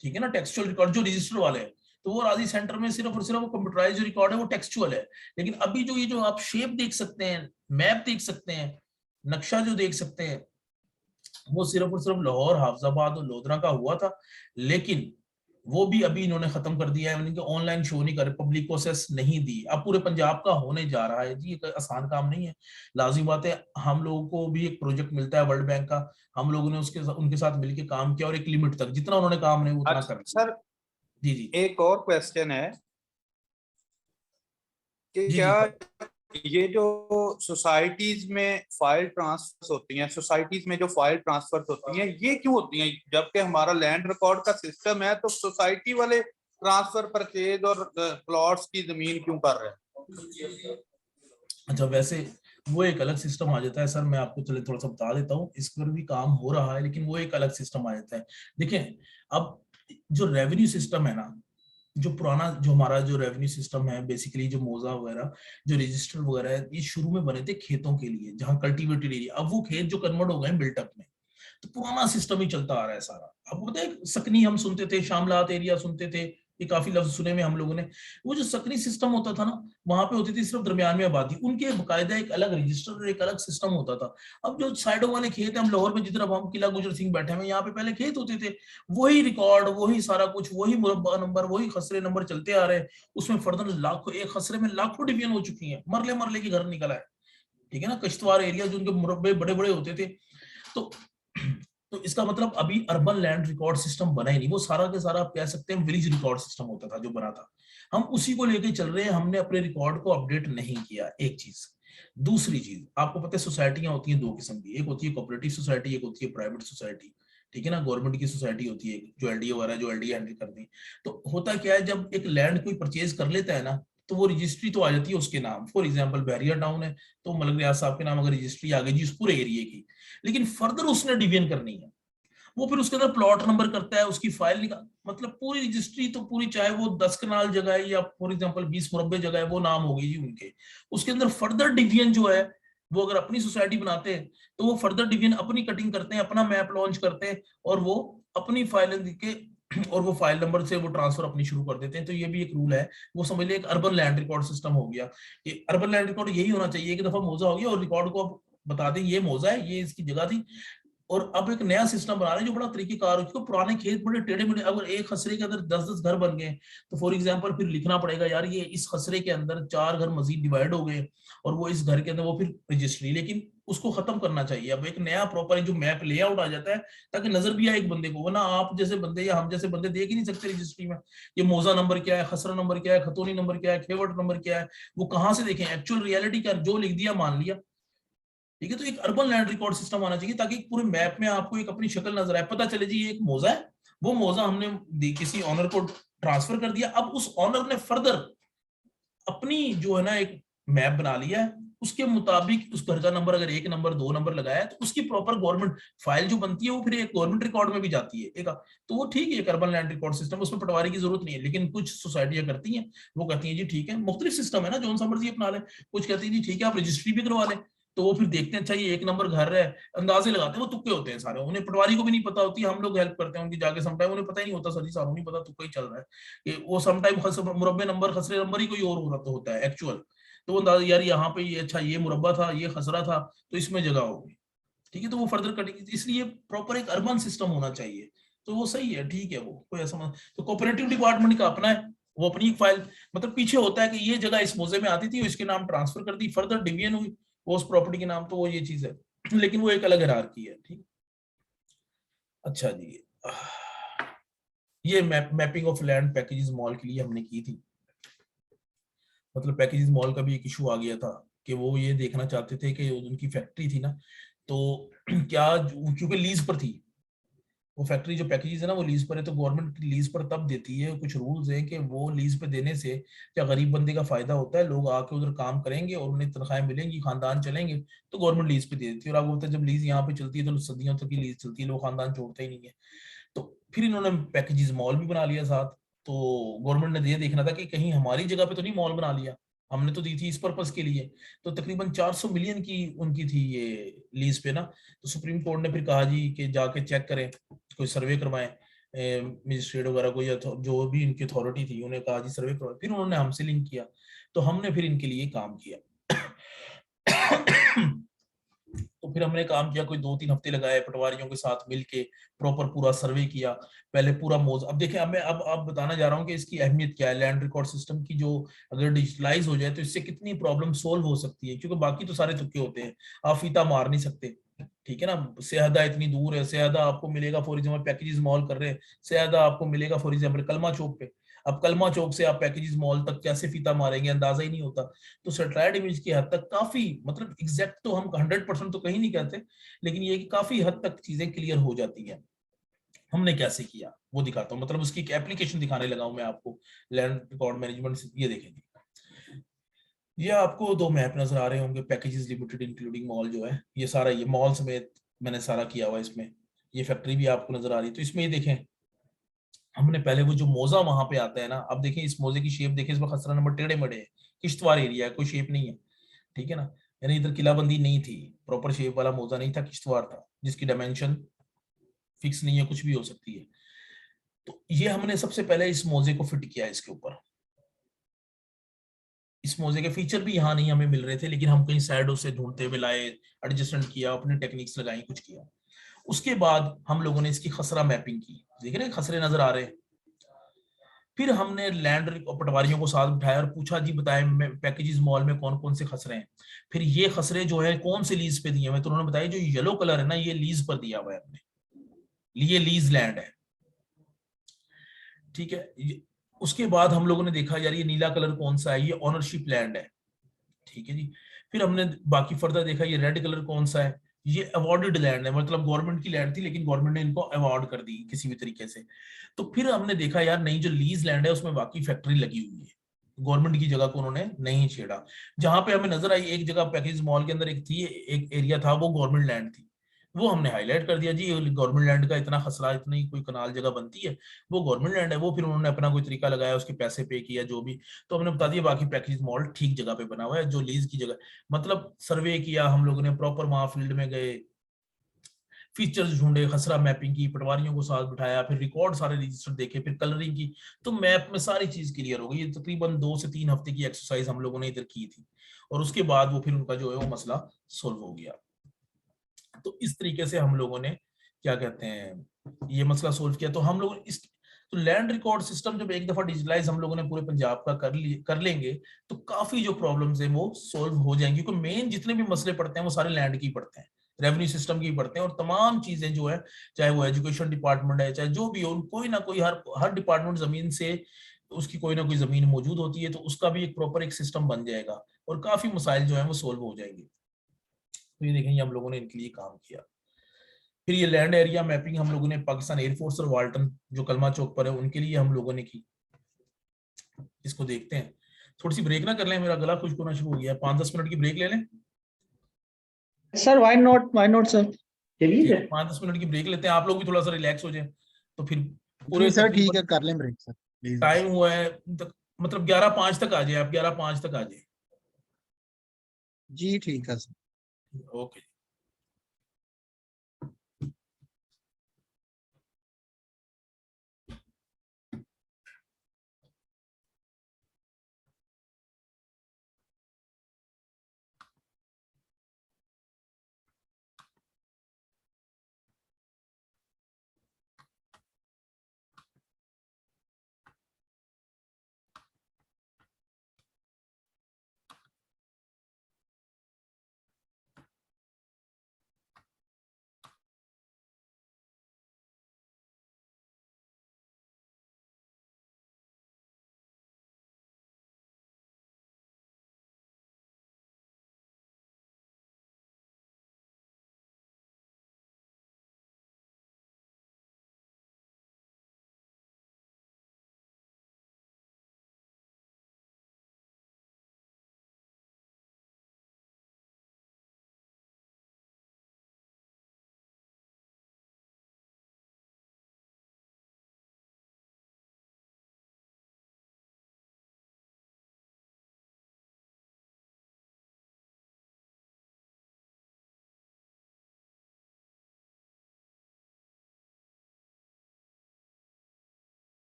ठीक है ना, टेक्सचुअल रिकॉर्ड जो रजिस्टर वाले हैं, तो वो अराजी सेंटर में सिर्फ और सिर्फ वो कंप्यूटराइज रिकॉर्ड है, वो टेक्सचुअल है। लेकिन अभी जो ये जो आप शेप देख सकते हैं, मैप देख सकते हैं, नक्शा जो देख सकते हैं, वो सिर्फ और सिर्फ लाहौर, हाफजाबाद और लोधरा का हुआ था। लेकिन वो भी अभी इन्होंने खत्म कर दिया है, इनके ऑनलाइन शो नहीं कर, पब्लिक को एक्सेस नहीं दी। अब पूरे पंजाब का होने जा रहा है जी, एक आसान काम नहीं है। लाजिम बात है, हम लोगों को भी एक प्रोजेक्ट मिलता है वर्ल्ड बैंक का, हम लोगों ने उनके साथ मिलकर काम किया और एक लिमिट तक जितना उन्होंने काम नहीं उतना कर दिया। सर जी जी, एक और क्वेश्चन है कि जी क्या जी, ये जो सोसाइटीज में फाइल ट्रांसफर होती हैं, सोसाइटीज में जो फाइल ट्रांसफर होती हैं, ये क्यों होती हैं? जबकि हमारा लैंड रिकॉर्ड का सिस्टम है, तो सोसाइटी वाले ट्रांसफर परचेज और प्लॉट्स की जमीन क्यों कर रहे हैं? अच्छा, वैसे वो एक अलग सिस्टम आ जाता है सर, मैं आपको चले थोड़ा सा बता देता हूँ, इस पर भी काम हो रहा है, लेकिन वो एक अलग सिस्टम आ जाता है। देखिए, अब जो रेवेन्यू सिस्टम है ना, जो पुराना जो हमारा जो रेवेन्यू सिस्टम है, बेसिकली जो मोजा वगैरह जो रजिस्टर वगैरह है, ये शुरू में बने थे खेतों के लिए, जहाँ कल्टीवेटेड एरिया, अब वो खेत जो कन्वर्ट हो गए बिल्टअप में, तो पुराना सिस्टम ही चलता आ रहा है सारा। आपको पता है सकनी हम सुनते थे, शामलात एरिया सुनते थे, ये काफी लफ्ज सुने में हम लोगों ने। वो जो सकनी सिस्टम होता था ना, वहां पे होती थी सिर्फ दरमियान में आबादी, उनके बकायदा एक अलग रजिस्टर और एक अलग सिस्टम होता था। अब जो साइडों वाले खेत हैं, हम लाहौर में जितना हम किला गुजर सिंह बैठे हैं, यहाँ पे पहले खेत होते थे, वही रिकॉर्ड, वही सारा कुछ, वही मुरब्बा नंबर, वही खसरे नंबर चलते आ रहे हैं। उसमें फर्दर लाखों, एक खसरे में लाखों डिवीजन हो चुकी है, मरले मरले के घर निकला है, ठीक है ना। कश्तवार एरिया जो उनके मुरब्बे बड़े बड़े होते थे, तो इसका मतलब अभी अर्बन लैंड रिकॉर्ड सिस्टम बना ही नहीं, वो सारा के सारा आप कह सकते हैं विलेज रिकॉर्ड सिस्टम होता था जो बना था, हम उसी को लेके चल रहे हैं, हमने अपने रिकॉर्ड को अपडेट नहीं किया, एक चीज। दूसरी चीज, आपको पता है सोसाइटियां होती हैं दो किस्म की, एक होती है कोऑपरेटिव सोसाइटी, एक होती है प्राइवेट सोसाइटी, ठीक है ना। गवर्नमेंट की सोसाइटी होती है जो एलडीए वगैरह, जो एलडीए हैंडल करती है। तो होता क्या है, जब एक लैंड कोई परचेज कर लेता है ना, तो वो रजिस्ट्री तो आ जाती है उसके नाम। फॉर एग्जांपल बहरिया टाउन है, तो मलक रियाज साहब के नाम अगर रजिस्ट्री आ गई जी उस पूरे एरिया की, लेकिन फर्दर उसने डिवीजन करनी है, वो फिर उसके अंदर प्लॉट नंबर करता है, उसकी फाइल निकाल, मतलब पूरी रजिस्ट्री तो पूरी, चाहे वो 10 कनाल जगह है या फॉर एग्जांपल 20 मुरब्बे जगह है, वो नाम हो गई जी उनके। उसके अंदर फर्दर डिवीजन जो है, वो अगर अपनी सोसाइटी बनाते हैं तो वो फर्दर डिवीजन अपनी कटिंग करते हैं, अपना मैप लॉन्च करते हैं, और वो अपनी फाइलें के और वो फाइल नंबर से वो ट्रांसफर अपनी शुरू कर देते हैं। तो ये भी एक रूल है, वो समझ लिया एक अर्बन लैंड रिकॉर्ड सिस्टम हो गया। ये अर्बन लैंड रिकॉर्ड यही होना चाहिए, एक दफा मौजा हो गया और रिकॉर्ड को अब बता दें ये मौजा है, ये इसकी जगह थी। और अब एक नया सिस्टम बना रहे हैं जो बड़ा तरीकेकार हो, पुराने खेत बड़े टेढ़े मेढ़े, अगर एक खसरे के अंदर 10-10 घर बन गए, तो फॉर एग्जांपल फिर लिखना पड़ेगा यार ये इस खसरे के अंदर 4 घर मजीद डिवाइड हो गए, और वो इस घर के अंदर, वो फिर रजिस्ट्री, लेकिन उसको खत्म करना चाहिए। अब एक नया प्रॉपर जो मैप लेआउट आ जाता है, ताकि नजर भी आए एक बंदे को, वरना आप जैसे बंदे या हम जैसे बंदे देख ही नहीं सकते रजिस्ट्री में ये मौजा नंबर क्या है, खसरा नंबर क्या है, खतौनी नंबर क्या है, खेवट नंबर क्या है, वो कहाँ से देखें, एक्चुअल रियलिटी क्या, जो लिख दिया मान लिया, ठीक है। तो एक अर्बन लैंड रिकॉर्ड सिस्टम आना चाहिए, ताकि पूरे मैप में आपको एक अपनी शक्ल नजर आए, पता चले जी ये एक मौजा है, वो मौजा हमने किसी ऑनर को ट्रांसफर कर दिया, अब उस ऑनर ने फर्दर अपनी जो है ना एक मैप बना लिया है, उसके मुताबिक उस घर का नंबर अगर 1 नंबर 2 नंबर लगाया है, तो उसकी प्रॉपर गवर्नमेंट फाइल जो बनती है वो फिर एक गवर्नमेंट रिकॉर्ड में भी जाती है एक, तो वो ठीक है, एक अर्बन लैंड रिकॉर्ड सिस्टम, उसमें पटवारी की जरूरत नहीं है। लेकिन कुछ सोसाइटियां करती हैं, वो कहती हैं जी ठीक है, मुख्तलिफ सिस्टम है ना, जो सा मर्जी अपना लें, कुछ कहती है जी ठीक है आप रजिस्ट्री भी करवा लें, तो वो फिर देखते हैं अच्छा ये 1 नंबर घर है, अंदाजे लगाते हैं, वो तुक्के होते हैं सारे, उन्हें पटवारी को भी नहीं पता होती, हम लोग हेल्प करते हैं उनकी जाके, समटाइम उन्हें पता ही नहीं होता, सर जी सारों नहीं पता, तुक्का ही चल रहा है कि वो समटाइम मुरब्बे नंबर खसरे नंबर ही कोई और होता है एक्चुअल, तो वो अंदाजा यार यहाँ पे ये अच्छा ये मुरब्बा था, ये खसरा था, तो इसमें जगह होगी, ठीक है, तो वो फर्दर कटिंग, इसलिए प्रॉपर एक अर्बन सिस्टम होना चाहिए, तो वो सही है, ठीक है, वो कोई ऐसा, तो कोऑपरेटिव डिपार्टमेंट का अपना है, वो अपनी फाइल, मतलब पीछे होता है कि ये जगह इस मौजे में आती थी, इसके नाम ट्रांसफर कर दी, फर्दर डिवीजन हुई वो उस प्रॉपर्टी के नाम, तो वो ये चीज है, लेकिन वो एक अलग हायरार्की है, ठीक। अच्छा जी, ये mapping of land packages mall के लिए हमने की थी, मतलब पैकेजेस मॉल का भी एक इशू आ गया था कि वो ये देखना चाहते थे कि उनकी फैक्ट्री थी ना, तो क्या क्योंकि लीज पर थी वो फैक्ट्री, जो पैकेजेस है ना वो लीज पर है, तो गवर्नमेंट लीज पर तब देती है, कुछ रूल्स हैं कि वो लीज पे देने से क्या गरीब बंदे का फायदा होता है, लोग आके उधर काम करेंगे और उन्हें तनख्वाहें मिलेंगी, खानदान चलेंगे, तो गवर्नमेंट लीज पे दे देती है। और आपको पता है जब लीज यहाँ पे चलती है तो सदियों तक की लीज चलती है, लोग खानदान छोड़ते ही नहीं है। तो फिर इन्होंने पैकेजेस मॉल भी बना लिया साथ, तो गवर्नमेंट ने ये देखना था कि कहीं हमारी जगह पे तो नहीं मॉल बना लिया, हमने तो दी थी इस पर्पस के लिए, तो तकरीबन 400 मिलियन की उनकी थी ये लीज पे ना, तो सुप्रीम कोर्ट ने फिर कहा जी कि जाके चेक करें, कोई सर्वे करवाएं, मजिस्ट्रेट वगैरह को या जो भी इनकी अथॉरिटी थी, उन्हें कहा जी सर्वे करवाएं, फिर उन्होंने हमसे लिंक किया, तो हमने फिर इनके लिए काम किया। तो फिर हमने काम किया, कोई 2-3 हफ्ते लगाए, पटवारियों के साथ मिलके प्रॉपर पूरा सर्वे किया, पहले पूरा मौज, अब देखें, अब मैं अब बताना जा रहा हूँ कि इसकी अहमियत क्या है लैंड रिकॉर्ड सिस्टम की, जो अगर डिजिटलाइज हो जाए तो इससे कितनी प्रॉब्लम सोल्व हो सकती है, क्योंकि बाकी तो सारे तुक्के होते हैं, आप फीता मार नहीं सकते, ठीक है ना, सेहदा इतनी दूर है, सेहदा आपको मिलेगा फॉर एग्जाम्पल पैकेजेस मॉल कर रहे हैं, सेहदा आपको मिलेगा फॉर एग्जाम्पल कलमा चौक पे, अब कलमा चौक से आप पैकेजेस मॉल तक कैसे फीता मारेंगे, अंदाजा ही नहीं होता। तो सैटेलाइट इमेज की हद तक काफी, मतलब एग्जैक्ट तो हम 100% तो कहीं नहीं कहते, लेकिन ये कि काफी हद तक चीजें क्लियर हो जाती हैं। हमने कैसे किया वो दिखाता हूँ, मतलब उसकी एक एप्लीकेशन दिखाने लगा हूं मैं आपको लैंड रिकॉर्ड मैनेजमेंट। ये देखेंगे, ये आपको दो मैप नजर आ रहे होंगे, पैकेजेस लिमिटेड इंक्लूडिंग मॉल जो है, ये सारा ये मॉल समेत मैंने सारा किया हुआ है इसमें। ये फैक्ट्री भी आपको नजर आ रही है। तो इसमें ये देखें, हमने पहले वो जो मोजा वहां पे आता है ना, अब देखें इस मोजे की शेप देखें, इसमें खसरा नंबर टेढ़े मेढ़े है, किश्तवाड़ एरिया है, कोई शेप नहीं है, ठीक है ना। यानी इधर किलाबंदी नहीं थी, प्रॉपर शेप वाला मोजा नहीं था, किश्तवाड़ था जिसकी डायमेंशन फिक्स नहीं है, कुछ भी हो सकती है। तो ये हमने सबसे पहले इस मोजे को फिट किया इसके ऊपर। इस मोजे के फीचर भी यहाँ नहीं हमें मिल रहे थे, लेकिन हम कहीं साइडों से ढूंढते हुए लाए, एडजस्टमेंट किया, अपने टेक्निक्स लगाई, कुछ किया। उसके बाद हम लोगों ने इसकी खसरा मैपिंग की, देख रहे हैं खसरे नजर आ रहे हैं। फिर हमने लैंड पटवारियों को साथ बिठाया और पूछा जी बताएं पैकेजेस मॉल में कौन कौन से खसरे हैं। फिर ये खसरे जो है कौन से लीज पे दिए हुए, तो उन्होंने बताया जो येलो कलर है ना, ये लीज पर दिया हुआ है हमने, ये लीज लैंड है, ठीक है। उसके बाद हम लोगों ने देखा यार ये नीला कलर कौन सा है, ये ऑनरशिप लैंड है, ठीक है जी। फिर हमने बाकी फर्दर देखा ये रेड कलर कौन सा है, ये अवॉर्डेड लैंड है, मतलब गवर्नमेंट की लैंड थी लेकिन गवर्नमेंट ने इनको अवॉर्ड कर दी किसी भी तरीके से। तो फिर हमने देखा यार नहीं, जो लीज लैंड है उसमें वाकई फैक्ट्री लगी हुई है, गवर्नमेंट की जगह को उन्होंने नहीं छेड़ा। जहां पे हमें नजर आई एक जगह पैकेज मॉल के अंदर एक थी, एक एरिया था वो गवर्नमेंट लैंड थी, वो हमने हाईलाइट कर दिया जी गवर्नमेंट लैंड का इतना खसरा, इतनी कोई कनाल जगह बनती है, वो गवर्नमेंट लैंड है। वो फिर उन्होंने अपना कोई तरीका लगाया, उसके पैसे पे किया जो भी, तो हमने बता दिया बाकी पैकेज मॉल ठीक जगह पे बना हुआ है, जो लीज की जगह। मतलब सर्वे किया हम लोगों ने, प्रॉपर वहां फील्ड में गए, फीचर्स ढूंढे, खसरा मैपिंग की, पटवारियों को साथ बिठाया, फिर रिकॉर्ड सारे रजिस्टर देखे, फिर कलरिंग की, तो मैप में सारी चीज क्लियर हो गई। ये तकरीबन 2 से 3 हफ्ते की एक्सरसाइज हम लोगों ने इधर की थी, और उसके बाद वो फिर उनका जो है वो मसला सोल्व हो गया। तो इस तरीके से हम लोगों ने क्या कहते हैं ये मसला सोल्व किया। तो हम लोग इस तो लैंड रिकॉर्ड सिस्टम जब एक दफा डिजिटलाइज हम लोगों ने पूरे पंजाब का कर लेंगे तो काफी जो प्रॉब्लम्स है वो सोल्व हो जाएंगी, क्योंकि मेन जितने भी मसले पड़ते हैं वो सारे लैंड की पड़ते हैं, रेवेन्यू सिस्टम की पड़ते हैं, और तमाम चीजें जो है, चाहे वो एजुकेशन डिपार्टमेंट है, चाहे जो भी हो, कोई ना कोई हर डिपार्टमेंट जमीन से उसकी कोई ना कोई जमीन मौजूद होती है, तो उसका भी एक प्रॉपर एक सिस्टम बन जाएगा और काफी मसाइल जो है वो सोल्व हो जाएंगे। तो ये देखें हम लोगों ने इनके लिए काम किया। फिर ये लैंड एरिया मैपिंग हम लोगों ने पाकिस्तान एयरफोर्स और वाल्टन जो कलमा चौक पर है उनके लिए हम लोगों ने की। इसको देखते हैं, थोड़ी सी ब्रेक ना कर लें, मेरा गला खुश्क होना शुरू हो गया, 5-10 मिनट की ब्रेक ले लें सर व्हाई नॉट सर, चलिए 5-10 मिनट की ब्रेक लेते हैं, आप लोग भी थोड़ा सा रिलैक्स हो जाए। तो फिर पूरे जी सर ठीक है, कर लें ब्रेक सर प्लीज। टाइम हुआ है मतलब 11:05 तक आ जाए आप, 11:05 तक आ जाए। जी ठीक है सर। ओके।